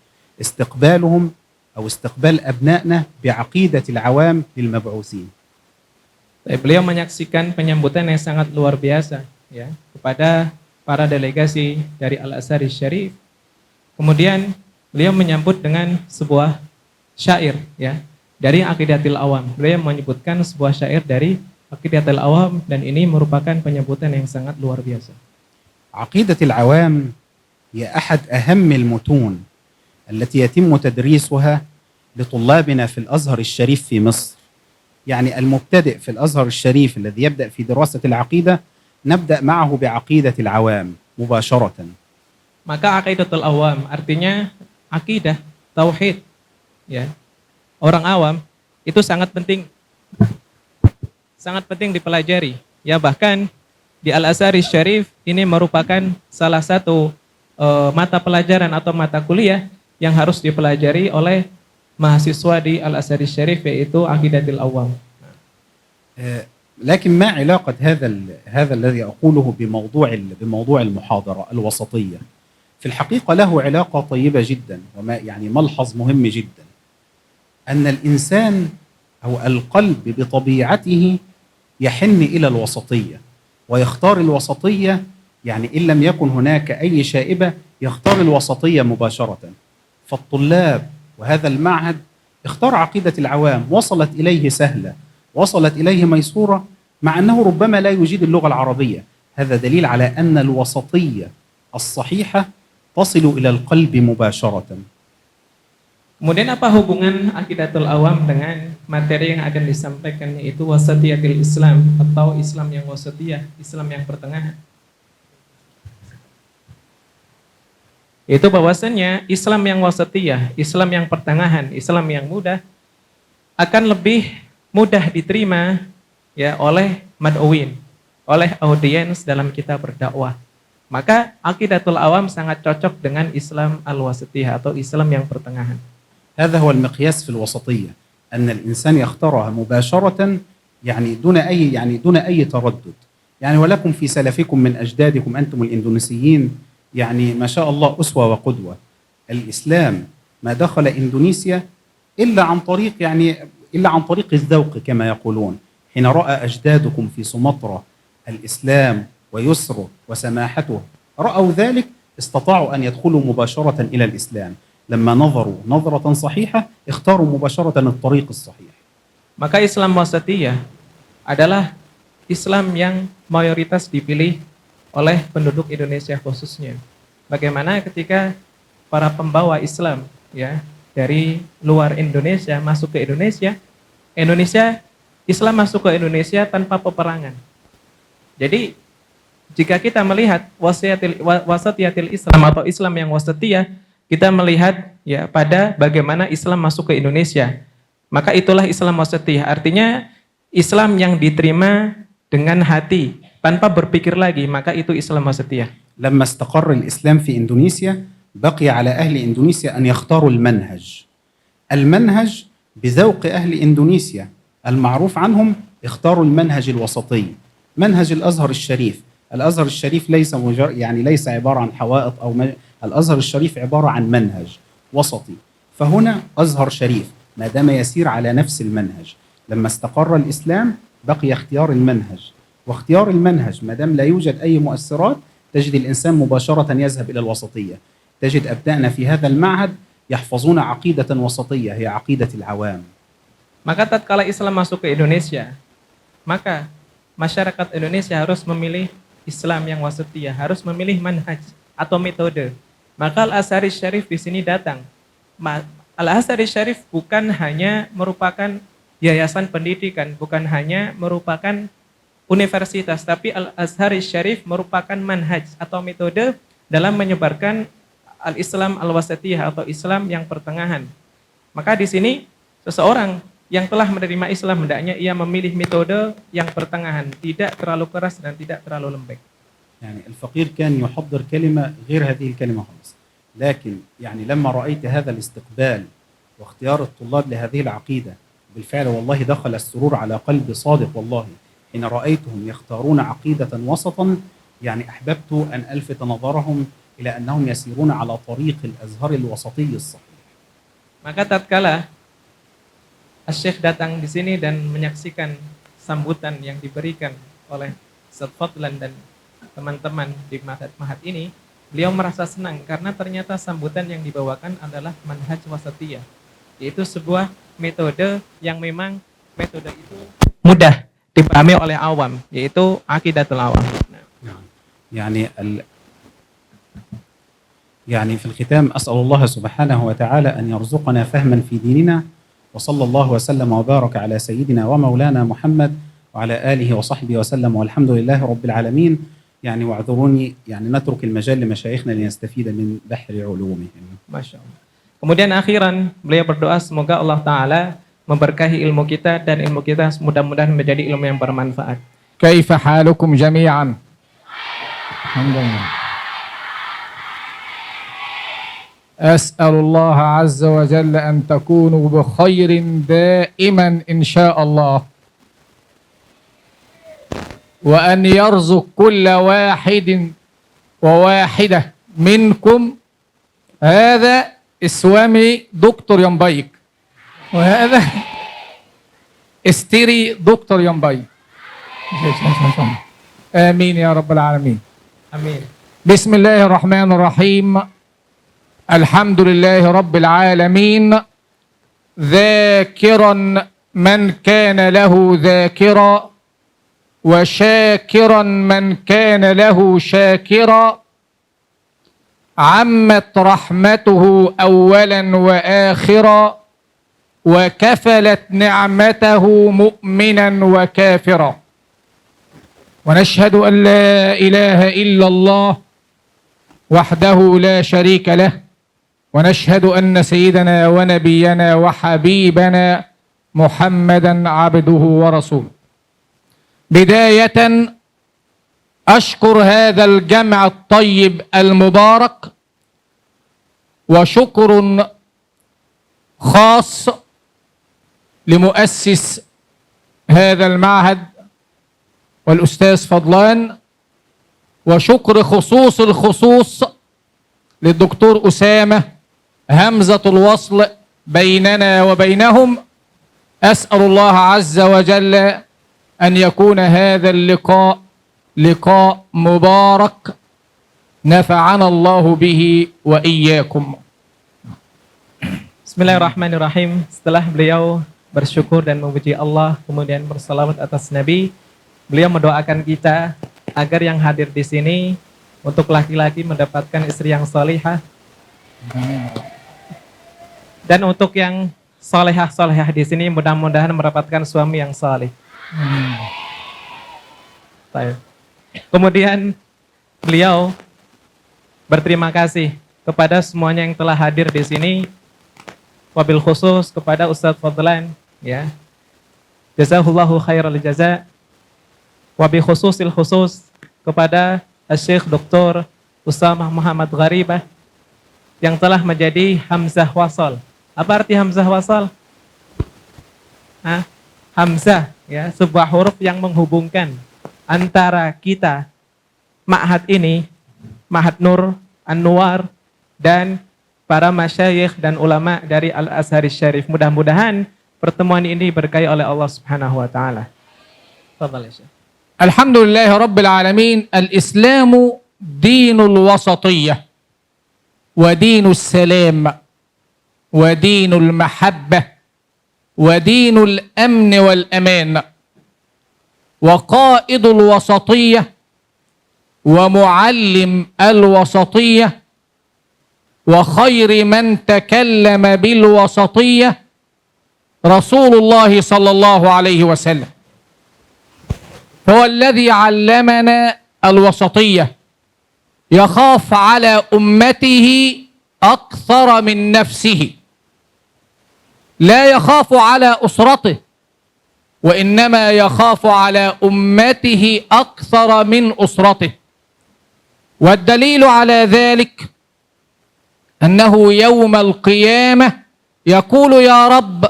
استقبالهم أو استقبال أبنائنا بعقيدة العوام للمبعوثين. Beliau menyaksikan penyambutan yang sangat luar biasa ya kepada para delegasi dari Al-Azhar Syarif. Kemudian beliau menyambut dengan sebuah syair ya dari Aqidatul Awam. Beliau menyebutkan sebuah syair dari Aqidatul Awam dan ini merupakan penyambutan yang sangat luar biasa. عقيدة العوام هي أحد أهم المتون التي يتم تدريسها لطلابنا في الأزهر الشريف في مصر. يعني المبتدئ في الأزهر الشريف الذي يبدأ في دراسة العقيدة نبدأ معه بعقيدة العوام مباشرة. Maka Aqidatul Awam artinya akidah, tauhid ya. Orang awam itu sangat penting dipelajari ya, bahkan di Al-Azhar Syarif ini merupakan salah satu mata pelajaran atau mata kuliah yang harus dipelajari oleh mahasiswa di Al-Azhar Syarif, yaitu Aqidatul Awam. لكن ما علاقة هذا الذي أقوله بموضوع المحاضرة الوسطية؟ في الحقيقة له علاقة طيبة جدا، وما يعني ملحظ مهم جدا، أن الإنسان أو القلب بطبيعته يحن إلى الوسطية ويختار الوسطية، يعني إن لم يكن هناك أي شائبة يختار الوسطية مباشرة. فالطلاب وهذا المعهد اختار عقيدة العوام، وصلت إليه سهلة، وصلت إليه ميسورة، مع أنه ربما لا يجيد اللغة العربية. هذا دليل على أن الوسطية الصحيحة تصل إلى القلب مباشرة. Kemudian apa hubungan Aqidatul Awam dengan materi yang akan disampaikan, yaitu Wasatiyatul Islam atau Islam yang wasatiyah, Islam yang pertengahan? Itu bahwasannya Islam yang wasatiyah, Islam yang pertengahan, Islam yang mudah akan lebih mudah diterima ya oleh mad'uwin, oleh audiens dalam kita berdakwah. Maka Aqidatul Awam sangat cocok dengan Islam al-wasatiyah atau Islam yang pertengahan. هذا هو المقياس في الوسطية، أن الإنسان يختارها مباشرة يعني دون أي تردد. يعني ولكم في سلفكم من أجدادكم أنتم الإندونيسيين يعني ما شاء الله أسوة وقدوة. الإسلام ما دخل إندونيسيا إلا عن طريق الذوق كما يقولون. حين رأى أجدادكم في سومطرة الإسلام ويسره وسماحته رأوا ذلك استطاعوا أن يدخلوا مباشرة إلى الإسلام. لما نظروا نظرة صحيحة اختاروا مباشرة الطريق الصحيح. Maka Islam wasatiyah adalah Islam yang mayoritas dipilih oleh penduduk Indonesia khususnya. Bagaimana ketika para pembawa Islam ya dari luar Indonesia masuk ke Indonesia, Islam masuk ke Indonesia tanpa peperangan. Jadi jika kita melihat wasatiyatil Islam atau Islam yang wasatiyah, kita melihat ya pada bagaimana Islam masuk ke Indonesia. Maka itulah Islam wasatiyah. Artinya Islam yang diterima dengan hati tanpa berpikir lagi, maka itu Islam wasatiyah. لما استقر الإسلام في إندونيسيا بقي على أهل إندونيسيا أن يختاروا المنهج بذوق أهل إندونيسيا المعروف عنهم. اختاروا المنهج الوسطي، منهج الأزهر الشريف. الأزهر الشريف ليس عبارة عن حوائط الأزهر الشريف عبارة عن منهج وسطي. فهنا أزهر شريف ما دام يسير على نفس المنهج. لما استقر الإسلام بقي اختيار المنهج، واختيار المنهج ما دام لا يوجد أي مؤثرات تجد الإنسان مباشرة يذهب إلى الوسطية. تجد أبنائنا في هذا المعهد يحفظون عقيدة وسطية هي عقيدة العوام. Maka tatkala Islam masuk ke Indonesia, maka masyarakat Indonesia harus memilih Islam yang wasatiyah, harus memilih manhaj atau metode. Maka Al-Azhar Syarif di sini datang. Al-Azhar Syarif bukan hanya merupakan yayasan pendidikan, bukan hanya merupakan universitas, tapi Al-Azhar Syarif merupakan manhaj atau metode dalam menyebarkan al-Islam al-wasatiyah atau Islam yang pertengahan. Maka di sini seseorang yang telah menerima Islam hendaknya ia memilih metode yang pertengahan, tidak terlalu keras dan tidak terlalu lembek. يعني الفقير كان يحضر كلمة غير هذه الكلمة خالص، لكن يعني لما رأيت هذا الاستقبال واختيار الطلاب لهذه العقيدة بالفعل والله دخل السرور على قلب صادق والله. حين رأيتهم يختارون عقيدة وسطا يعني أحببت أن ألفت نظرهم إلى أنهم يسيرون على طريق الأزهر الوسطي الصحيح. Maka tatkala Syekh datang di sini dan menyaksikan sambutan yang diberikan oleh Ustaz Fadlan dan teman-teman di Mahat ini, beliau merasa senang karena ternyata sambutan yang dibawakan adalah manhaj wasatiyah, yaitu sebuah metode yang memang metode itu mudah dipahami oleh awam, yaitu aqidatul awam. يعني في الختام أسأل الله سبحانه وتعالى أن يرزقنا فهما في ديننا، وصلى الله وسلم وبارك على سيدنا ومولانا محمد وعلى آله وصحبه وسلم والحمد لله رب العالمين. يعني واعذروني يعني نترك المجال لمشايخنا لنستفيد من بحر علومهم. Masya Allah. Kemudian akhiran beliau berdoa semoga Allah Ta'ala memberkahi ilmu kita dan ilmu kita mudah-mudahan menjadi ilmu yang bermanfaat. كيف حالكم جميعا؟ الحمد لله. أسأل الله عز وجل أن تكونوا بخير دائما إن شاء الله، وأن يرزق كل واحد وواحدة منكم هذا اسوامي دكتور ينبيك، وهذا استري دكتور ينبيك. آمين يا رب العالمين. Amin. بسم الله الرحمن الرحيم. الحمد لله رب العالمين، ذاكرا من كان له ذاكرا، وشاكرا من كان له شاكرا، عمت رحمته أولا وآخرا، وكفلت نعمته مؤمنا وكافرا، ونشهد أن لا إله إلا الله وحده لا شريك له، ونشهد أن سيدنا ونبينا وحبيبنا محمدا عبده ورسوله. بداية أشكر هذا الجمع الطيب المبارك، وشكر خاص لمؤسس هذا المعهد والأستاذ فضلان، وشكر خصوص الخصوص للدكتور أسامة همزة الوصل بيننا وبينهم. أسأل الله عز وجل أن يكون هذا اللقاء لقاء مبارك نفعنا الله به وإياكم. Bismillahirrahmanirrahim. Setelah beliau bersyukur dan memuji Allah, kemudian bersalawat atas Nabi, beliau mendoakan kita agar yang hadir di sini untuk laki-laki mendapatkan istri yang salihah, dan untuk yang salihah di sini mudah-mudahan mendapatkan suami yang salih. Baik. Kemudian beliau berterima kasih kepada semuanya yang telah hadir di sini, wabil khusus kepada Ustadz Fadlan, ya. Jazahullahu khairal jaza. Wabil khususil khusus kepada Syekh Dr. Usamah Muhammad Gharibah yang telah menjadi Hamzah Wasal. Apa arti Hamzah Wasal? Hamzah, ya, sebuah huruf yang menghubungkan antara kita, ma'had ini, Ma'had Nur, Anwar, dan para masyayikh dan ulama dari Al-Azhar Syarif. Mudah-mudahan pertemuan ini berkahi oleh Allah Subhanahu wa taala. Tafadhal ya Syekh. Alhamdulillah Rabbil Alamin. Al-Islamu dinul wasatiyah wa dinus salam wa dinul mahabbah wa dinul amn wal aman wa qaidul wasatiyah wa muallim al-wasatiyah wa khairi man takallama bil wasatiyah Rasulullah sallallahu alaihi wasallam. فهو الذي علمنا الوسطية يخاف على أمته أكثر من نفسه لا يخاف على أسرته وإنما يخاف على أمته أكثر من أسرته والدليل على ذلك أنه يوم القيامة يقول يا رب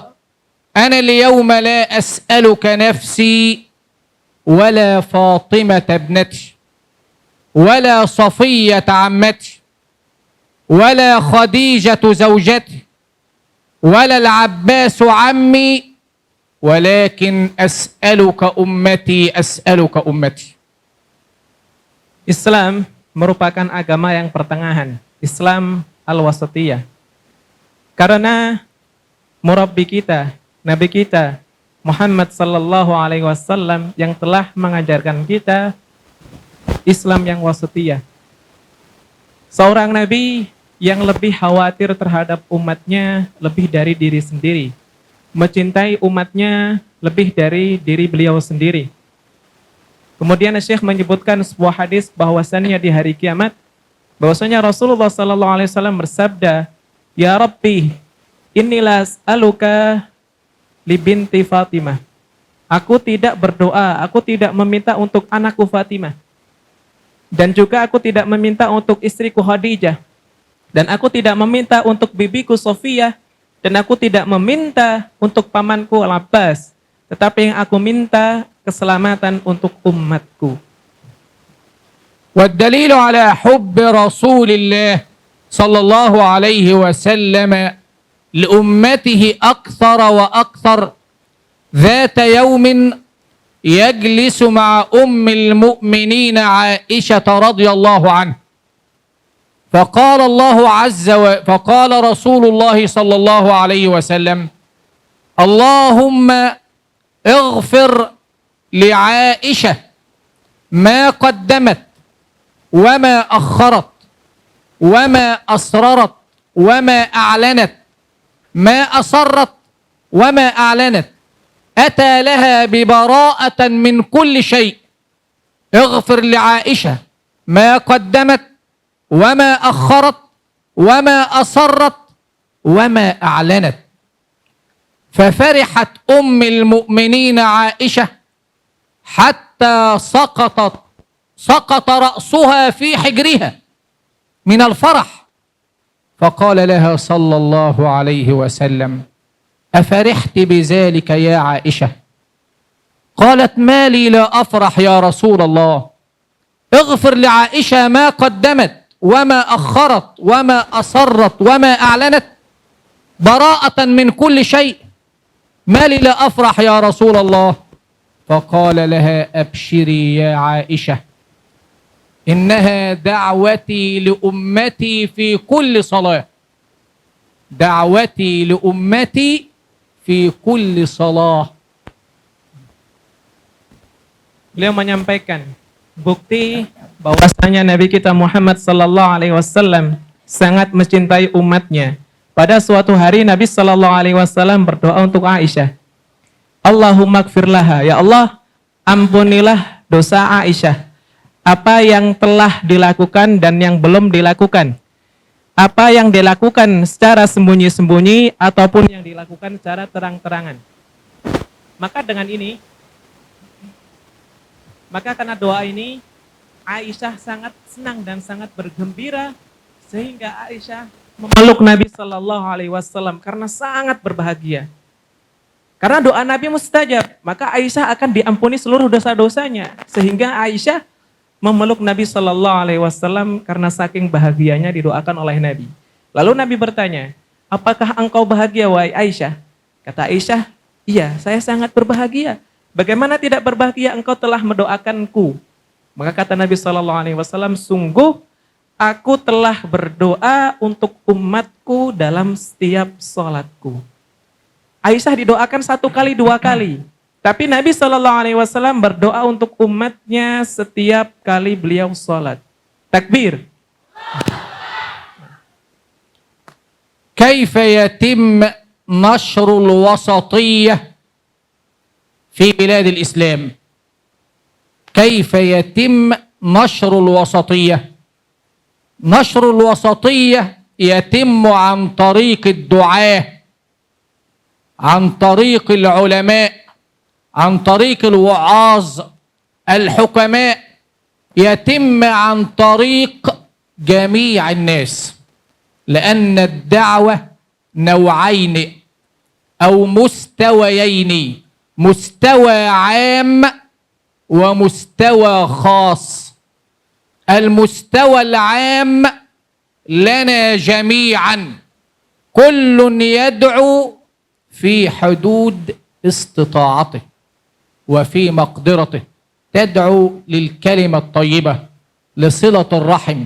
أنا اليوم لا أسألك نفسي ولا فاطمة ابنتي ولا صفية عمتي ولا خديجة زوجتي ولا العباس عمي ولكن أسألك أمتي أسألك أمتي. Islam merupakan agama yang pertengahan, Islam al-wasatiyah. Karena murabbi kita, Nabi kita Muhammad sallallahu alaihi wasallam yang telah mengajarkan kita Islam yang wasatiyah. Seorang nabi yang lebih khawatir terhadap umatnya lebih dari diri sendiri, mencintai umatnya lebih dari diri beliau sendiri. Kemudian Syekh menyebutkan sebuah hadis bahwasannya di hari kiamat, bahwasanya Rasulullah sallallahu alaihi wasallam bersabda, "Ya Rabbi, inilah as'aluka li binti Fatimah." Aku tidak berdoa, aku tidak meminta untuk anakku Fatimah. Dan juga aku tidak meminta untuk istriku Khadijah. Dan aku tidak meminta untuk bibiku Sofiyah. Dan aku tidak meminta untuk pamanku Al-Abbas. Tetapi yang aku minta keselamatan untuk umatku. والدليل على حب رسول الله صلى الله عليه وسلم لأمته أكثر وأكثر ذات يوم يجلس مع أم المؤمنين عائشة رضي الله عنها فقال فقال رسول الله صلى الله عليه وسلم اللهم اغفر لعائشة ما قدمت وما أخرت وما أسررت وما أعلنت ما أسرت وما أعلنت أتى لها ببراءة من كل شيء اغفر لعائشة ما قدمت وما أخرت وما أسرت وما أعلنت ففرحت أم المؤمنين عائشة حتى سقط رأسها في حجرها من الفرح فقال لها صلى الله عليه وسلم أفرحت بذلك يا عائشة؟ قالت ما لي لا أفرح يا رسول الله اغفر لعائشة ما قدمت وما أخرت وما أسرت وما أعلنت براءة من كل شيء ما لي لا أفرح يا رسول الله فقال لها أبشري يا عائشة إنها دعوتي لأمتي في كل صلاة دعوتي لأمتي في كل صلاة. Beliau menyampaikan bukti bahwasanya Nabi kita Muhammad sallallahu alaihi wasallam sangat mencintai umatnya. Pada suatu hari Nabi sallallahu alaihi wasallam berdoa untuk Aisyah. Allahumma gfir laha, ya Allah, ampunilah dosa Aisyah. apa yang telah dilakukan dan yang belum dilakukan. Apa yang dilakukan secara sembunyi-sembunyi ataupun yang dilakukan secara terang-terangan. Maka dengan ini, maka karena doa ini, Aisyah sangat senang dan sangat bergembira sehingga Aisyah memeluk Nabi Shallallahu Alaihi Wasallam karena sangat berbahagia. Karena doa Nabi mustajab, maka Aisyah akan diampuni seluruh dosa-dosanya. Sehingga Aisyah memeluk Nabi Shallallahu Alaihi Wasallam karena saking bahagianya didoakan oleh Nabi. Lalu Nabi bertanya, apakah engkau bahagia wahai Aisyah? Kata Aisyah, iya, saya sangat berbahagia. Bagaimana tidak berbahagia, engkau telah mendoakanku. Maka kata Nabi Shallallahu Alaihi Wasallam, sungguh aku telah berdoa untuk umatku dalam setiap sholatku. Aisyah didoakan 1 kali, 2 kali. Tapi Nabi SAW berdoa untuk umatnya setiap kali beliau sholat. Takbir. كيف يتم نشر الوسطية في بلاد الإسلام؟ كيف يتم نشر الوسطية؟ نشر الوسطية يتم عن طريق الدعاة، عن طريق العلماء، عن طريق الوعاظ، الحكماء، يتم عن طريق جميع الناس، لأن الدعوة نوعين أو مستويين، مستوى عام ومستوى خاص. المستوى العام لنا جميعا، كل يدعو في حدود استطاعته وفي مقدرته، تدعو للكلمة الطيبة، لصلة الرحم،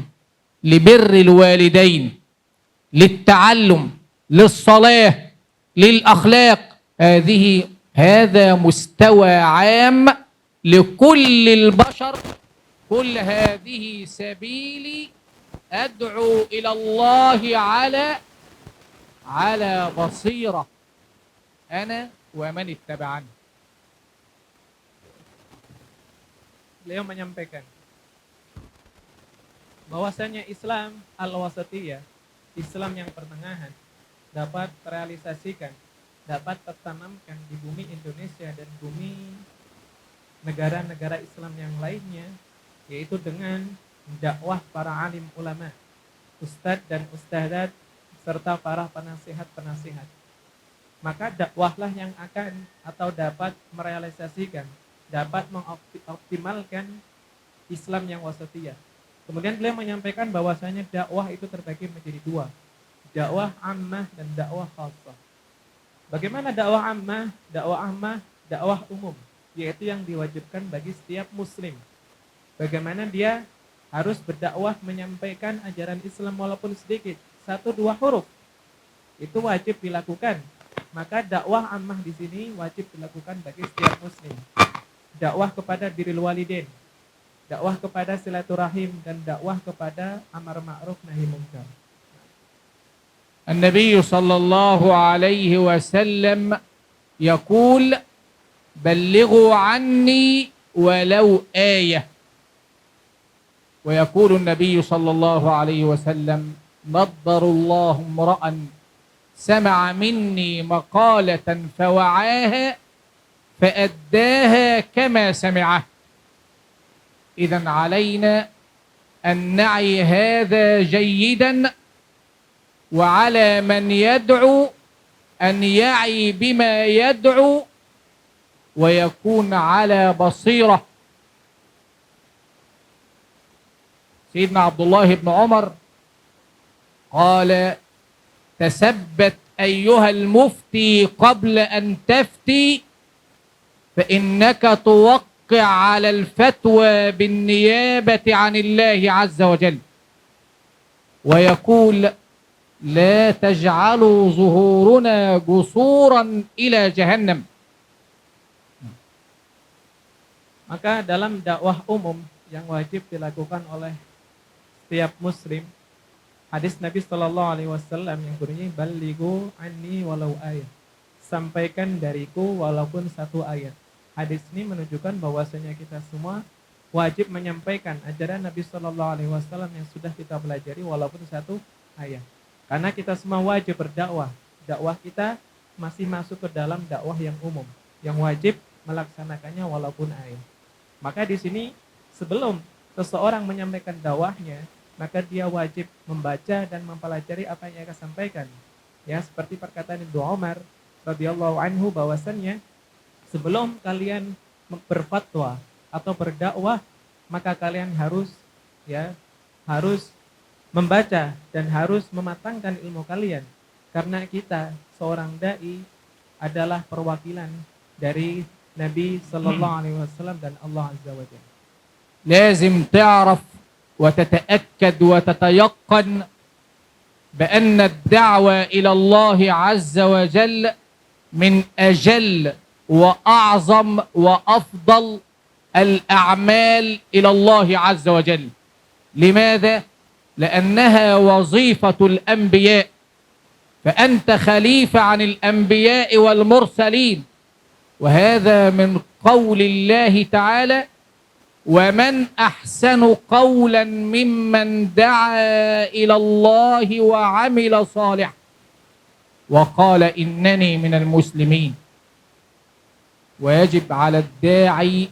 لبر الوالدين، للتعلم، للصلاة، للأخلاق. هذا مستوى عام لكل البشر. كل هذه سبيلي أدعو إلى الله على بصيرة أنا ومن اتبعني. Beliau menyampaikan bahwasanya Islam al-wasatiyah, Islam yang pertengahan, dapat terrealisasikan, dapat tertanamkan di bumi Indonesia dan bumi negara-negara Islam yang lainnya, yaitu dengan dakwah para alim ulama, ustadz dan ustadzat, serta para penasihat-penasihat. Maka dakwahlah yang akan atau dapat merealisasikan, dapat mengoptimalkan Islam yang wasatiyah. Kemudian beliau menyampaikan bahwasanya dakwah itu terbagi menjadi 2, dakwah ammah dan dakwah khassah. Bagaimana dakwah ammah? Dakwah ammah, dakwah umum, yaitu yang diwajibkan bagi setiap muslim. Bagaimana dia harus berdakwah menyampaikan ajaran Islam walaupun sedikit, 1-2 huruf, itu wajib dilakukan. Maka dakwah ammah di sini wajib dilakukan bagi setiap muslim. Dakwah kepada birrul walidain, dakwah kepada silaturahim, dan dakwah kepada amar ma'ruf nahi munkar. النبي صلى الله عليه وسلم يقول بلغوا عني ولو آية. ويقول النبي صلى الله عليه وسلم نضر الله امرأ سمع مني مقالة فوعاها فأداها كما سمعه. إذن علينا أن نعي هذا جيدا، وعلى من يدعو أن يعي بما يدعو ويكون على بصيرة. سيدنا عبد الله بن عمر قال تثبت أيها المفتي قبل أن تفتي، فإنك توقع على الفتوى بالنيابة عن الله عز وجل. ويقول لا تجعلوا ظهورنا جسورا إلى جهنم. Maka dalam dakwah umum yang wajib dilakukan oleh setiap muslim, hadis Nabi Shallallahu Alaihi Wasallam yang bunyinya balighu anni walau ayat, sampaikan dariku walaupun 1 ayat. Hadis ini menunjukkan bahwasanya kita semua wajib menyampaikan ajaran Nabi Shallallahu Alaihi Wasallam yang sudah kita pelajari walaupun satu ayat. Karena kita semua wajib berdakwah. Dakwah kita masih masuk ke dalam dakwah yang umum, yang wajib melaksanakannya walaupun ayat. Maka di sini sebelum seseorang menyampaikan dakwahnya, maka dia wajib membaca dan mempelajari apa yang akan sampaikan. Ya, seperti perkataan Ibnu Umar radhiyallahu anhu bahwasannya sebelum kalian berfatwa atau berdakwah, maka kalian harus membaca dan harus mematangkan ilmu kalian. Karena kita seorang dai adalah perwakilan dari Nabi sallallahu alaihi wasallam dan Allah azza wa jalla. لازم تعرف وتتأكد وتتيقن بأن الدعوة إلى الله عز وجل من أجل وأعظم وأفضل الأعمال إلى الله عز وجل. لماذا؟ لأنها وظيفة الأنبياء، فأنت خليفة عن الأنبياء والمرسلين، وهذا من قول الله تعالى: ومن أحسن قولا ممن دعا إلى الله وعمل صالحا وقال إنني من المسلمين. ويجب على الداعي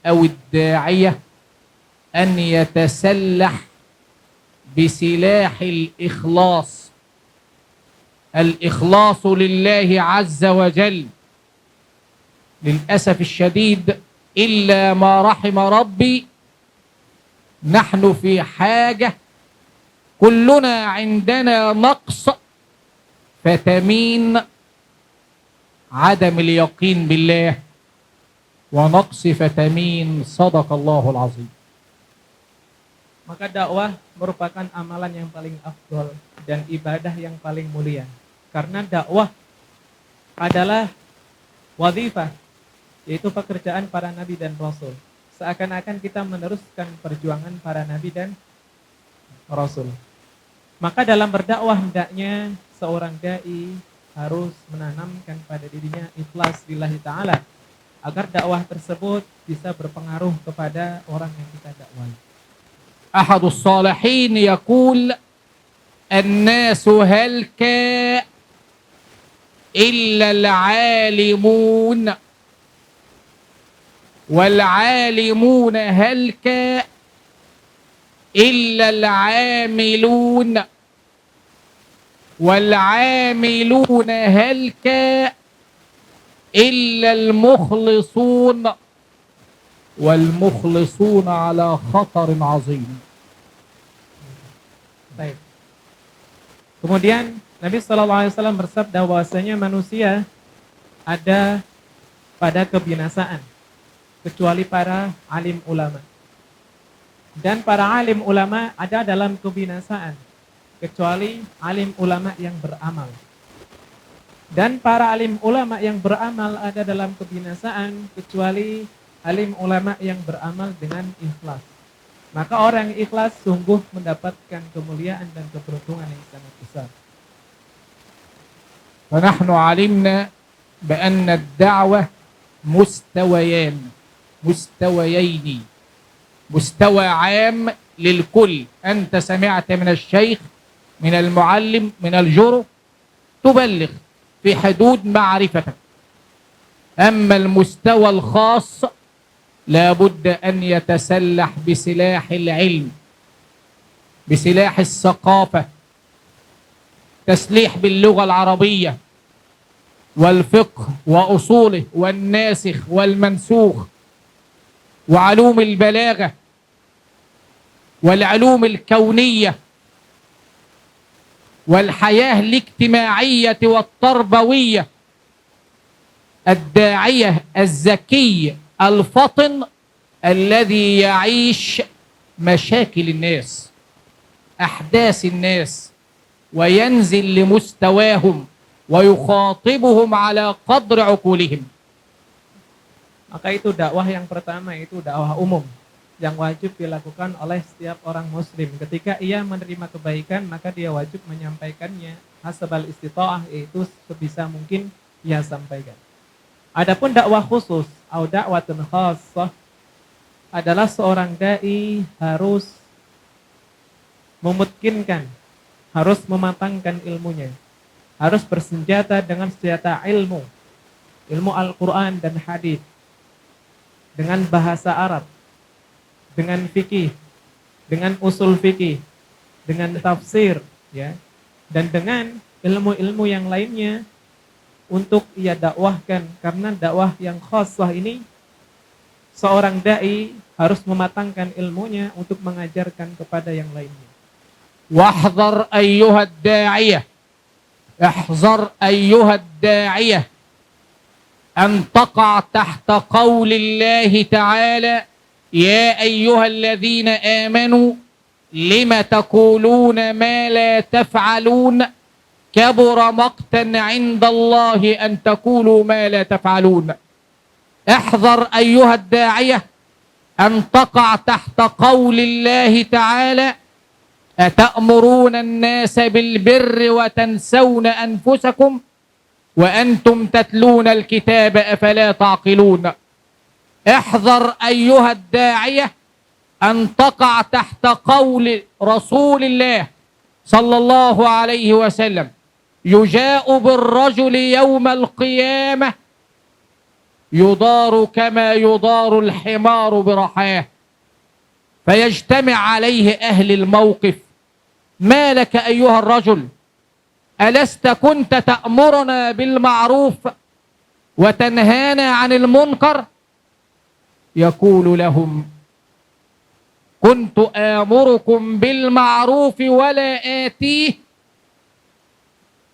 أو الداعية أن يتسلح بسلاح الإخلاص، الإخلاص لله عز وجل. للأسف الشديد إلا ما رحم ربي نحن في حاجة، كلنا عندنا نقص فتمين عدم اليقين بالله، ونقص فتمين صدق الله العظيم. Maka dakwah merupakan amalan yang paling afdol dan ibadah yang paling mulia. Karena dakwah adalah wadhifah, yaitu pekerjaan para nabi dan rasul. Seakan-akan kita meneruskan perjuangan para nabi dan rasul. Maka dalam berdakwah hendaknya seorang dai harus menanamkan pada dirinya ikhlas lillahi ta'ala, agar dakwah tersebut bisa berpengaruh kepada orang yang kita dakwai. أحد الصالحين يقول: الناس هلك إلا العالمون، والعالمون هلك إلا العاملون، والعاملون هلك إلا المخلصون، والمخلصون على خطر عظيم. Baik. Kemudian Nabi SAW bersabda bahwasanya manusia ada pada kebinasaan kecuali para alim ulama. Dan para alim ulama ada dalam kebinasaan kecuali alim ulama yang beramal. Dan para alim ulama yang beramal ada dalam kebinasaan kecuali alim ulama yang beramal dengan ikhlas. Maka orang yang ikhlas sungguh mendapatkan kemuliaan dan keberuntungan yang sangat besar. فنحن علمنا بأن الدعوة مستويين، مستوى عام للكل. أنت سمعت من الشيخ، من المعلم، من الجرو، تبلغ في حدود معرفتك. أما المستوى الخاص لابد أن يتسلح بسلاح العلم، بسلاح الثقافة، تسليح باللغة العربية والفقه وأصوله والناسخ والمنسوخ وعلوم البلاغة والعلوم الكونية والحياة الاجتماعية والتربوية. الداعية الذكي الفطن الذي يعيش مشاكل الناس، أحداث الناس، وينزل لمستواهم ويخاطبهم على قدر عقولهم. Maka itu dakwah yang pertama, itu dakwah umum yang wajib dilakukan oleh setiap orang muslim. Ketika ia menerima kebaikan, maka dia wajib menyampaikannya hasabal istita'ah, yaitu sebisa mungkin ia sampaikan. Adapun dakwah khusus atau dakwatun khassah adalah seorang dai harus memutkinkan, harus mematangkan ilmunya, harus bersenjata dengan senjata ilmu Al-Quran dan hadis, dengan bahasa Arab, dengan fikih, dengan usul fikih, dengan tafsir, ya, dan dengan ilmu-ilmu yang lainnya untuk ia dakwahkan. Karena dakwah yang khassah ini, seorang dai harus mematangkan ilmunya untuk mengajarkan kepada yang lainnya. واحذر أيها الداعية احذر أيها الداعية أن تقع تحت قول الله تعالى يا أيها الذين آمنوا لم تقولون ما لا تفعلون كبر مقتا عند الله أن تقولوا ما لا تفعلون. احذر أيها الداعية أن تقع تحت قول الله تعالى أتأمرون الناس بالبر وتنسون أنفسكم وأنتم تتلون الكتاب أفلا تعقلون. احذر أيها الداعية أن تقع تحت قول رسول الله صلى الله عليه وسلم يجاء بالرجل يوم القيامة يدار كما يدار الحمار برحاه فيجتمع عليه أهل الموقف ما لك أيها الرجل ألست كنت تأمرنا بالمعروف وتنهانا عن المنكر؟ يقول لهم كنت آمركم بالمعروف ولا آتيه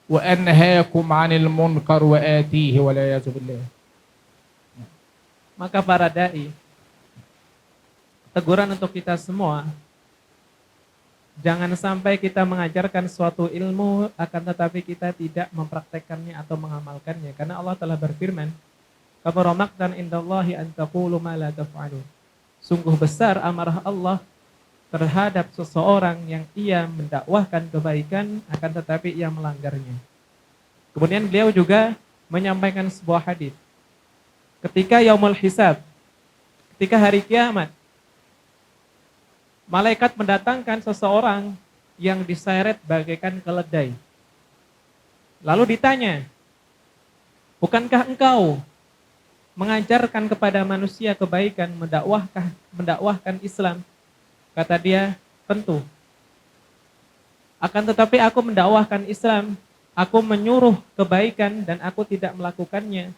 وأنهاكم عن المنكر وآتيه والعياذ بالله. Maka para dai, teguran untuk kita semua, jangan sampai kita mengajarkan suatu ilmu akan tetapi kita tidak mempraktekannya atau mengamalkannya. Karena Allah telah berfirman, kabura maqtan indallahi an taqulu ma la taf'alun. Sungguh besar amarah Allah terhadap seseorang yang ia mendakwahkan kebaikan akan tetapi ia melanggarnya. Kemudian beliau juga menyampaikan sebuah hadis. Ketika yaumul hisab, ketika hari kiamat, malaikat mendatangkan seseorang yang diseret bagaikan keledai. Lalu ditanya, bukankah engkau mengajarkan kepada manusia kebaikan, mendakwahkan Islam? Kata dia, tentu. Akan tetapi aku mendakwahkan Islam, aku menyuruh kebaikan dan aku tidak melakukannya.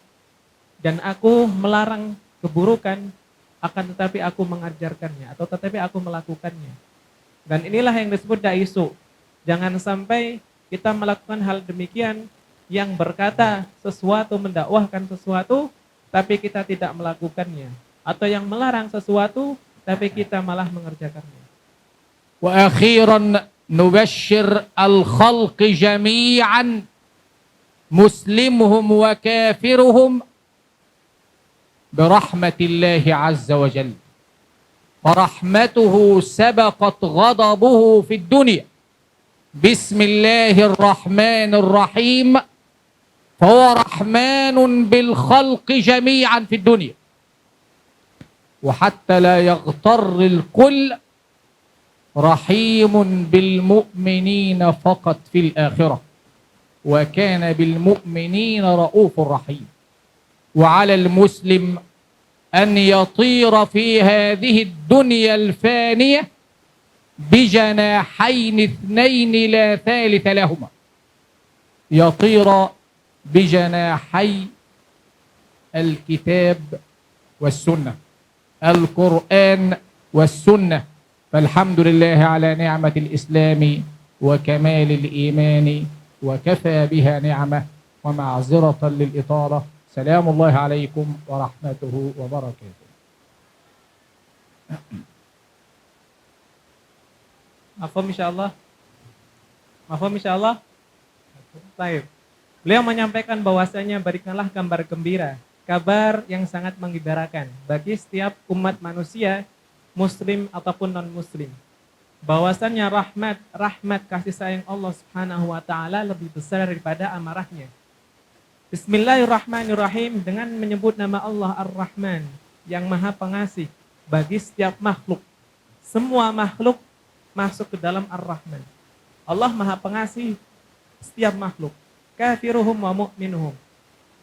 Dan aku melarang keburukan, akan tetapi aku mengajarkannya atau tetapi aku melakukannya. Dan inilah yang disebut daisu. Jangan sampai kita melakukan hal demikian yang berkata sesuatu, mendakwahkan sesuatu tapi kita tidak melakukannya, atau yang melarang sesuatu tapi kita malah mengerjakannya. Wa akhiran nubashshir al-khalq jami'an muslimuhum wa kafiruhum برحمة الله عز وجل فرحمته سبقت غضبه في الدنيا بسم الله الرحمن الرحيم فهو رحمن بالخلق جميعا في الدنيا وحتى لا يغتر الكل رحيم بالمؤمنين فقط في الآخرة وكان بالمؤمنين رؤوف رحيم وعلى المسلم أن يطير في هذه الدنيا الفانية بجناحين اثنين لا ثالث لهما يطير بجناحي الكتاب والسنة القرآن والسنة فالحمد لله على نعمة الإسلام وكمال الإيمان وكفى بها نعمة ومعذرة للإطالة سلام الله عليكم ورحمته وبركاته. Mafhum insyaallah? Mafhum insyaallah? Baik. Beliau menyampaikan bahwasanya berikanlah kabar gembira, kabar yang sangat menggembirakan bagi setiap umat manusia, muslim ataupun non-muslim. Bahwasannya rahmat kasih sayang Allah Subhanahu wa taala lebih besar daripada amarahnya. Bismillahirrahmanirrahim, dengan menyebut nama Allah Ar-Rahman yang Maha Pengasih, bagi setiap makhluk. Semua makhluk masuk ke dalam Ar-Rahman. Allah Maha Pengasih setiap makhluk. Kafiruhum wa mu'minuhum,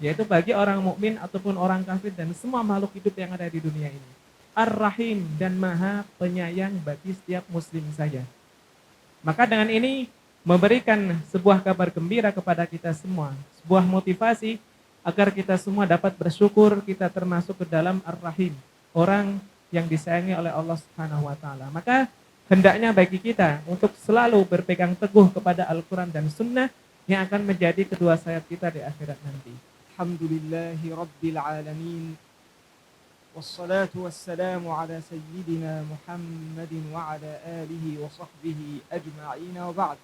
yaitu bagi orang mukmin ataupun orang kafir dan semua makhluk hidup yang ada di dunia ini. Ar-Rahim, dan Maha Penyayang bagi setiap muslim saja. Maka dengan ini memberikan sebuah kabar gembira kepada kita semua, sebuah motivasi agar kita semua dapat bersyukur kita termasuk ke dalam Ar-Rahim, orang yang disayangi oleh Allah Subhanahu wa taala. Maka hendaknya bagi kita untuk selalu berpegang teguh kepada Al-Qur'an dan Sunnah yang akan menjadi kedua sayap kita di akhirat nanti. Alhamdulillahi Rabbil Alamin. Wassalatu wassalamu ala sayyidina Muhammadin wa ala alihi wa sahbihi ajma'in wa ba'd.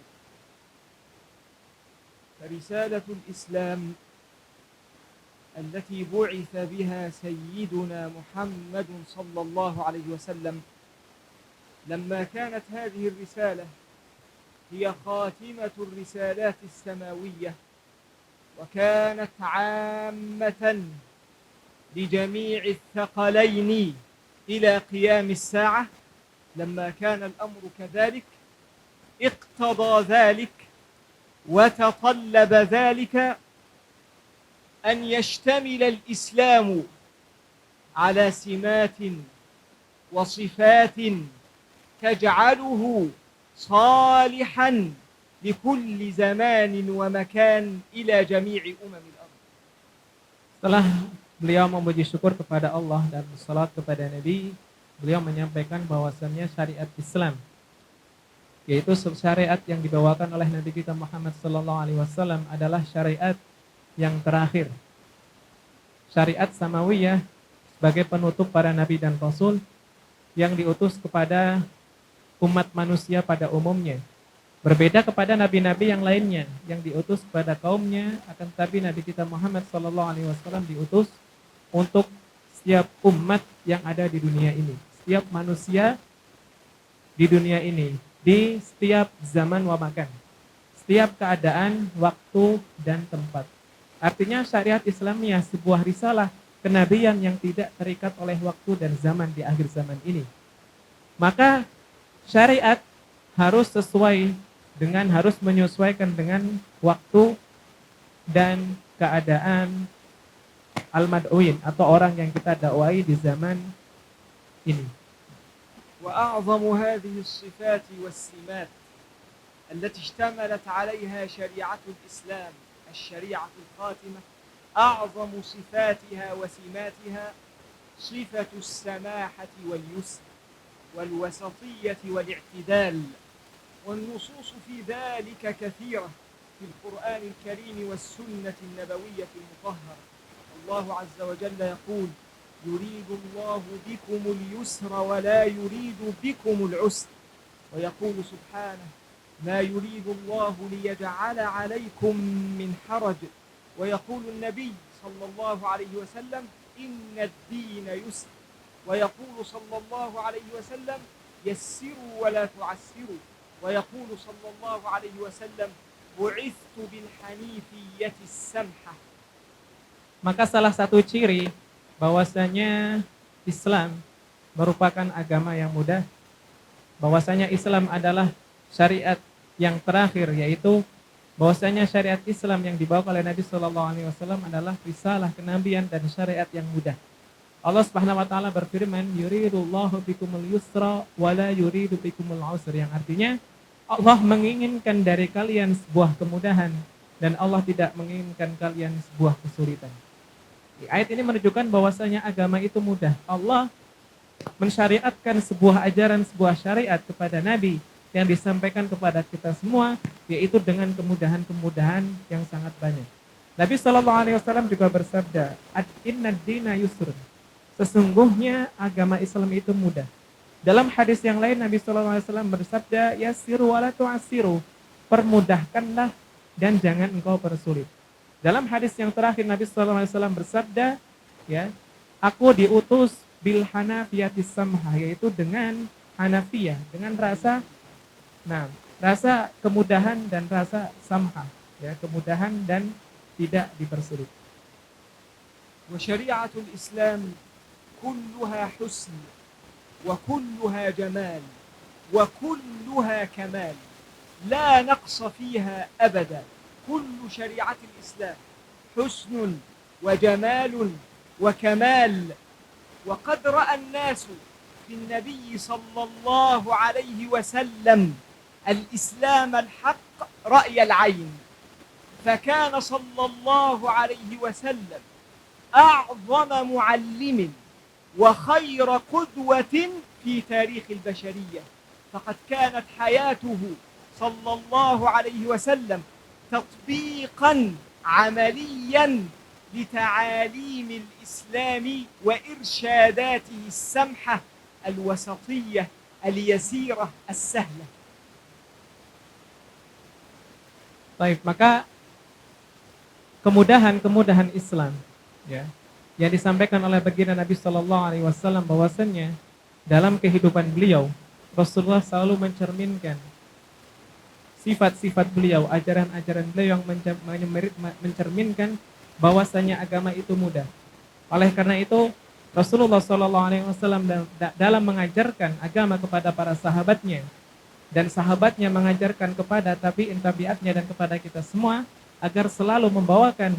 فرسالة الإسلام التي بعث بها سيدنا محمد صلى الله عليه وسلم لما كانت هذه الرسالة هي خاتمة الرسالات السماوية وكانت عامة لجميع الثقلين إلى قيام الساعة. لما كان الأمر كذلك اقتضى ذلك وتطلب ذلك أن يشتمل الإسلام على سمات وصفات تجعله صالحا لكل زمان ومكان إلى جميع الأرض. Setelah beliau memuji syukur kepada Allah dan salat kepada Nabi, beliau menyampaikan bahwasannya syariat Islam, yaitu syariat yang dibawakan oleh Nabi kita Muhammad sallallahu alaihi wasallam, adalah syariat yang terakhir. Syariat Samawiyah sebagai penutup para nabi dan rasul yang diutus kepada umat manusia pada umumnya. Berbeda kepada nabi-nabi yang lainnya yang diutus kepada kaumnya, akan tetapi Nabi kita Muhammad sallallahu alaihi wasallam diutus untuk setiap umat yang ada di dunia ini, setiap manusia di dunia ini, di setiap zaman wa makan, setiap keadaan, waktu dan tempat. Artinya syariat Islamiyah sebuah risalah kenabian yang tidak terikat oleh waktu dan zaman di akhir zaman ini. Maka syariat harus harus menyesuaikan dengan waktu dan keadaan al-mad'uin atau orang yang kita dakwai di zaman ini. وأعظم هذه الصفات والسمات التي اشتملت عليها شريعة الإسلام الشريعة الخاتمة، أعظم صفاتها وسماتها صفة السماحة واليسر والوسطية والاعتدال، والنصوص في ذلك كثيرة في القرآن الكريم والسنة النبوية المطهرة. الله عز وجل يقول: يريد الله بكم اليسر ولا يريد بكم العسر، ويقول سبحانه: ما يريد الله ليجعل عليكم من حرج، ويقول النبي صلى الله عليه وسلم: إن الدين يسر، ويقول صلى الله عليه وسلم: يسروا ولا تعسروا، ويقول صلى الله عليه وسلم: بعثت بالحنيفية السمحة. Maka salah satu ciri bahwasanya Islam merupakan agama yang mudah, bahwasanya Islam adalah syariat yang terakhir, yaitu bahwasanya syariat Islam yang dibawa oleh Nabi Shallallahu Alaihi Wasallam adalah risalah kenabian dan syariat yang mudah. Allah Subhanahu Wa Taala berfirman, yuridullahu bikumul yusra wala yuridu bikumul usra, yang artinya Allah menginginkan dari kalian sebuah kemudahan dan Allah tidak menginginkan kalian sebuah kesulitan. Ayat ini menunjukkan bahwasanya agama itu mudah. Allah mensyariatkan sebuah ajaran, sebuah syariat kepada Nabi yang disampaikan kepada kita semua, yaitu dengan kemudahan-kemudahan yang sangat banyak. Nabi SAW juga bersabda, Inna dina yusrun, sesungguhnya agama Islam itu mudah. Dalam hadis yang lain Nabi SAW bersabda, yassiru wala tu'assiru, permudahkanlah dan jangan engkau persulit. Dalam hadis yang terakhir Nabi SAW bersabda, ya, aku diutus bil hanafiyatis samha, yaitu dengan hanafiyah, dengan rasa kemudahan dan rasa samha, ya, kemudahan dan tidak dipersulit. وشريعة الإسلام كلها حسن وكلها جمال وكلها كمال لا نقص فيها أبدا. كل شريعة الإسلام حسن وجمال وكمال. وقد رأى الناس في النبي صلى الله عليه وسلم الإسلام الحق رأي العين، فكان صلى الله عليه وسلم أعظم معلم وخير قدوة في تاريخ البشرية، فقد كانت حياته صلى الله عليه وسلم تطبيقا عمليا لتعاليم الإسلام وإرشاداته السمحة الوسطية اليسيرة السهلة. Baik, maka kemudahan Islam ya yang disampaikan oleh baginda Nabi Shallallahu Alaihi Wasallam bahwasannya dalam kehidupan beliau Rasulullah selalu mencerminkan sifat-sifat beliau, ajaran-ajaran beliau yang mencerminkan bahwasanya agama itu mudah. Oleh karena itu Rasulullah Shallallahu Alaihi Wasallam dalam mengajarkan agama kepada para sahabatnya dan sahabatnya mengajarkan kepada tabi'atnya dan kepada kita semua agar selalu membawakan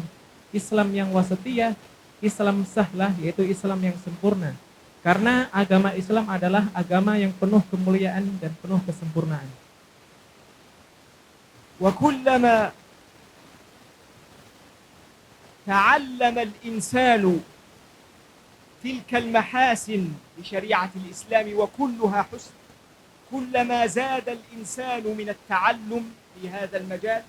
Islam yang wasatiyah, Islam sahlah, yaitu Islam yang sempurna. Karena agama Islam adalah agama yang penuh kemuliaan dan penuh kesempurnaan. وكلما تعلم الإنسان تلك المحاسن لشريعة الإسلام وكلها حسن، كلما زاد الإنسان من التعلم في هذا المجال،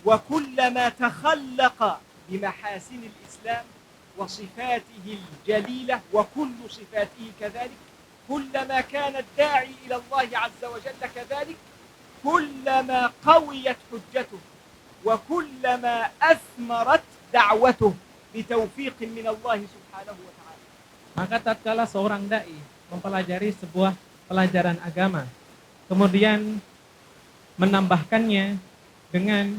وكلما تخلق بمحاسن الإسلام وصفاته الجليلة وكل صفاته كذلك، كلما كان الداعي إلى الله عز وجل كذلك، كلما قويت حجته وكلما أثمرت دعوته بتوفيق من الله سبحانه وتعالى. Maka tatkala seorang dai mempelajari sebuah pelajaran agama, kemudian menambahkannya dengan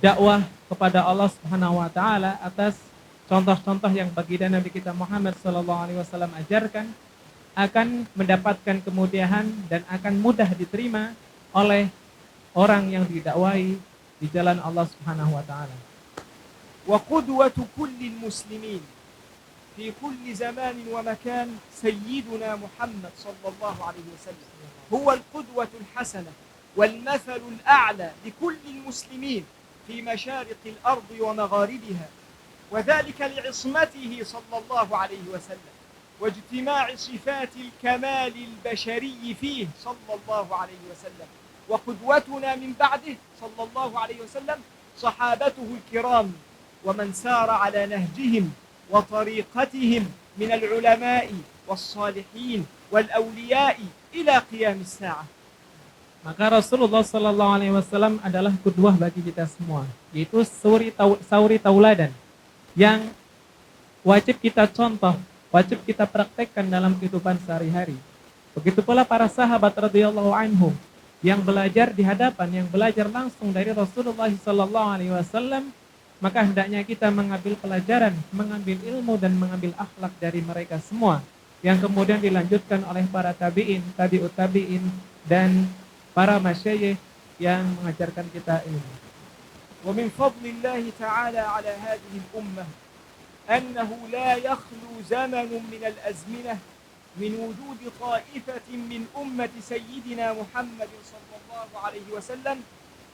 dakwah kepada Allah Subhanahu wa taala atas contoh-contoh yang baginda Nabi kita Muhammad sallallahu alaihi wasallam ajarkan, akan mendapatkan kemudahan dan akan mudah diterima oleh orang yang didakwai di jalan Allah Subhanahu wa taala. وقدوة كل المسلمين في كل زمان ومكان سيدنا محمد صلى الله عليه وسلم هو القدوة الحسنة والمثل الأعلى لكل المسلمين في مشارق الأرض ومغاربها، وذلك لعصمته صلى الله عليه وسلم واجتماع صفات الكمال البشري فيه صلى الله عليه وسلم. وقدوتنا من بعده صلى الله عليه وسلم صحابته الكرام ومن سار على نهجهم وطريقتهم من العلماء والصالحين والأولياء إلى قيام الساعة. Maka Rasulullah Sallallahu Alaihi Wasallam adalah qudwah bagi kita semua, yaitu suri tauladan yang wajib kita contoh, wajib kita praktekkan dalam kehidupan sehari-hari. Begitu pula para sahabat radhiyallahu anhum yang belajar di hadapan, yang belajar langsung dari Rasulullah Sallallahu Alaihi Wasallam, maka hendaknya kita mengambil pelajaran, mengambil ilmu dan mengambil akhlak dari mereka semua, yang kemudian dilanjutkan oleh para tabi'in, tabi'ut tabi'in dan para masyayikh yang mengajarkan kita ilmu. ومن فضل الله تعالى على هذه الأمة أنه لا يخلو زمن من الأزمنة من وجود طائفة من أمة سيدنا محمد صلى الله عليه وسلم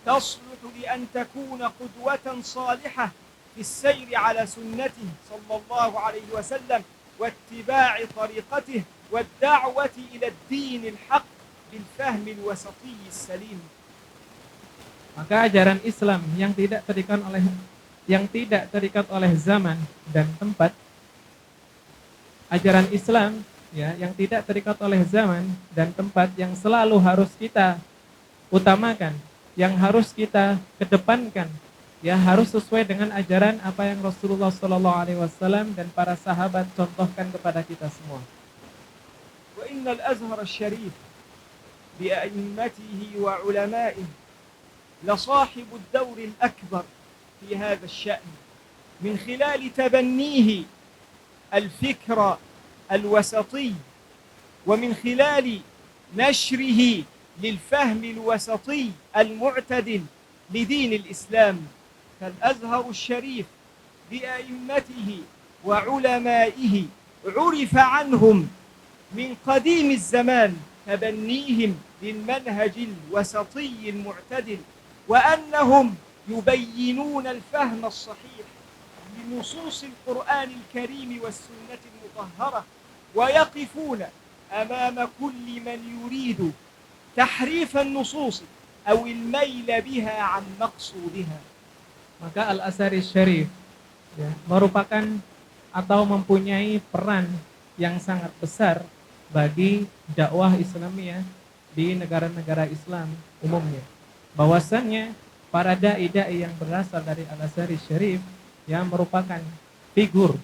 تصلح لأن تكون قدوة صالحة في السير على سنته صلى الله عليه وسلم واتباع طريقته والدعوة إلى الدين الحق بالفهم الوسطي السليم. Maka ajaran Islam yang tidak terikat oleh zaman dan tempat, ajaran Islam ya yang tidak terikat oleh zaman dan tempat, yang selalu harus kita utamakan, yang harus kita kedepankan, ya harus sesuai dengan ajaran apa yang Rasulullah Sallallahu Alaihi Wasallam dan para sahabat contohkan kepada kita semua. وإن الأزهر الشريف بأئمته وعلمائه لصاحب الدور الأكبر في هذا الشأن من خلال تبنيه الفكر الوسطي ومن خلال نشره للفهم الوسطي المعتدل لدين الإسلام، فالأزهر الشريف بأئمته وعلمائه عرف عنهم من قديم الزمان تبنيهم للمنهج الوسطي المعتدل، وأنهم يبينون الفهم الصحيح لنصوص القرآن الكريم والسنة المطهرة، ويقفون أمام كل من يريد تحريف النصوص أو الميل بها عن مقصودها. Maka Al-Azhari Syarif merupakan atau mempunyai peran yang sangat besar bagi dakwah Islamiyah di negara-negara Islam umumnya. Bahwasannya para dai-dai yang berasal dari Al-Azhari Syarif yang merupakan figur,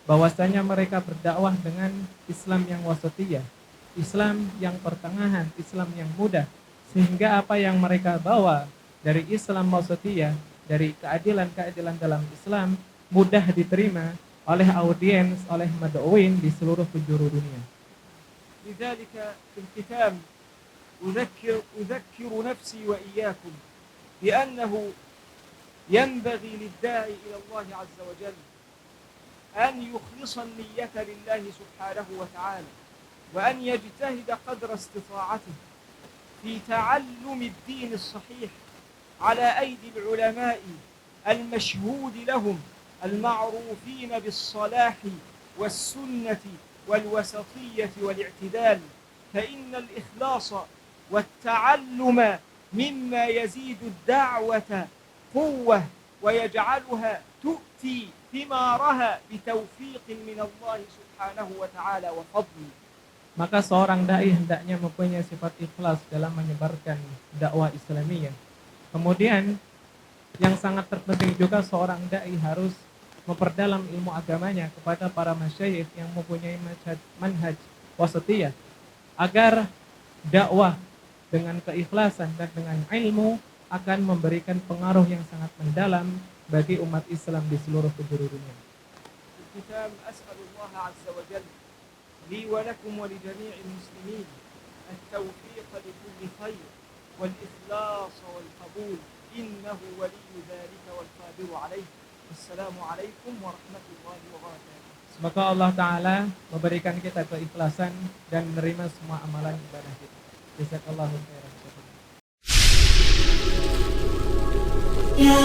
bahwasanya mereka berdakwah dengan Islam yang wasatiyah, Islam yang pertengahan, Islam yang mudah, sehingga apa yang mereka bawa dari Islam wasatiyah, dari keadilan-keadilan dalam Islam mudah diterima oleh audiens, oleh mad'uin di seluruh penjuru dunia. لذلك في الختام أذكر نفسي وإياكم بأنه ينبغي للداعي إلى الله عز وجل أن يخلص النية لله سبحانه وتعالى، وأن يجتهد قدر استطاعته في تعلم الدين الصحيح على أيدي العلماء المشهود لهم المعروفين بالصلاح والسنة والوسطية والاعتدال، فإن الإخلاص والتعلم مما يزيد الدعوة قوة ويجعلها تؤتي ثمارها بتوفيق من الله سبحانه وتعالى وفضله. Maka seorang dai hendaknya mempunyai sifat ikhlas dalam menyebarkan dakwah Islamiyah. Kemudian yang sangat terpenting juga seorang dai harus memperdalam ilmu agamanya kepada para masyayikh yang mempunyai manhaj wasatiyah, agar dakwah dengan keikhlasan dan dengan ilmu akan memberikan pengaruh yang sangat mendalam bagi umat Islam di seluruh penjuru dunia. الختام أسأل الله عز وجل لي ولكم ولجميع المسلمين التوفيق لكل خير والإخلاص والقبول، إنه ولي ذلك والقادر عليه. السلام عليكم ورحمة الله وبركاته. Semoga Allah Ta'ala memberikan kita keikhlasan dan menerima semua amalan ibadah kita. Jazakallahu khairan. Ya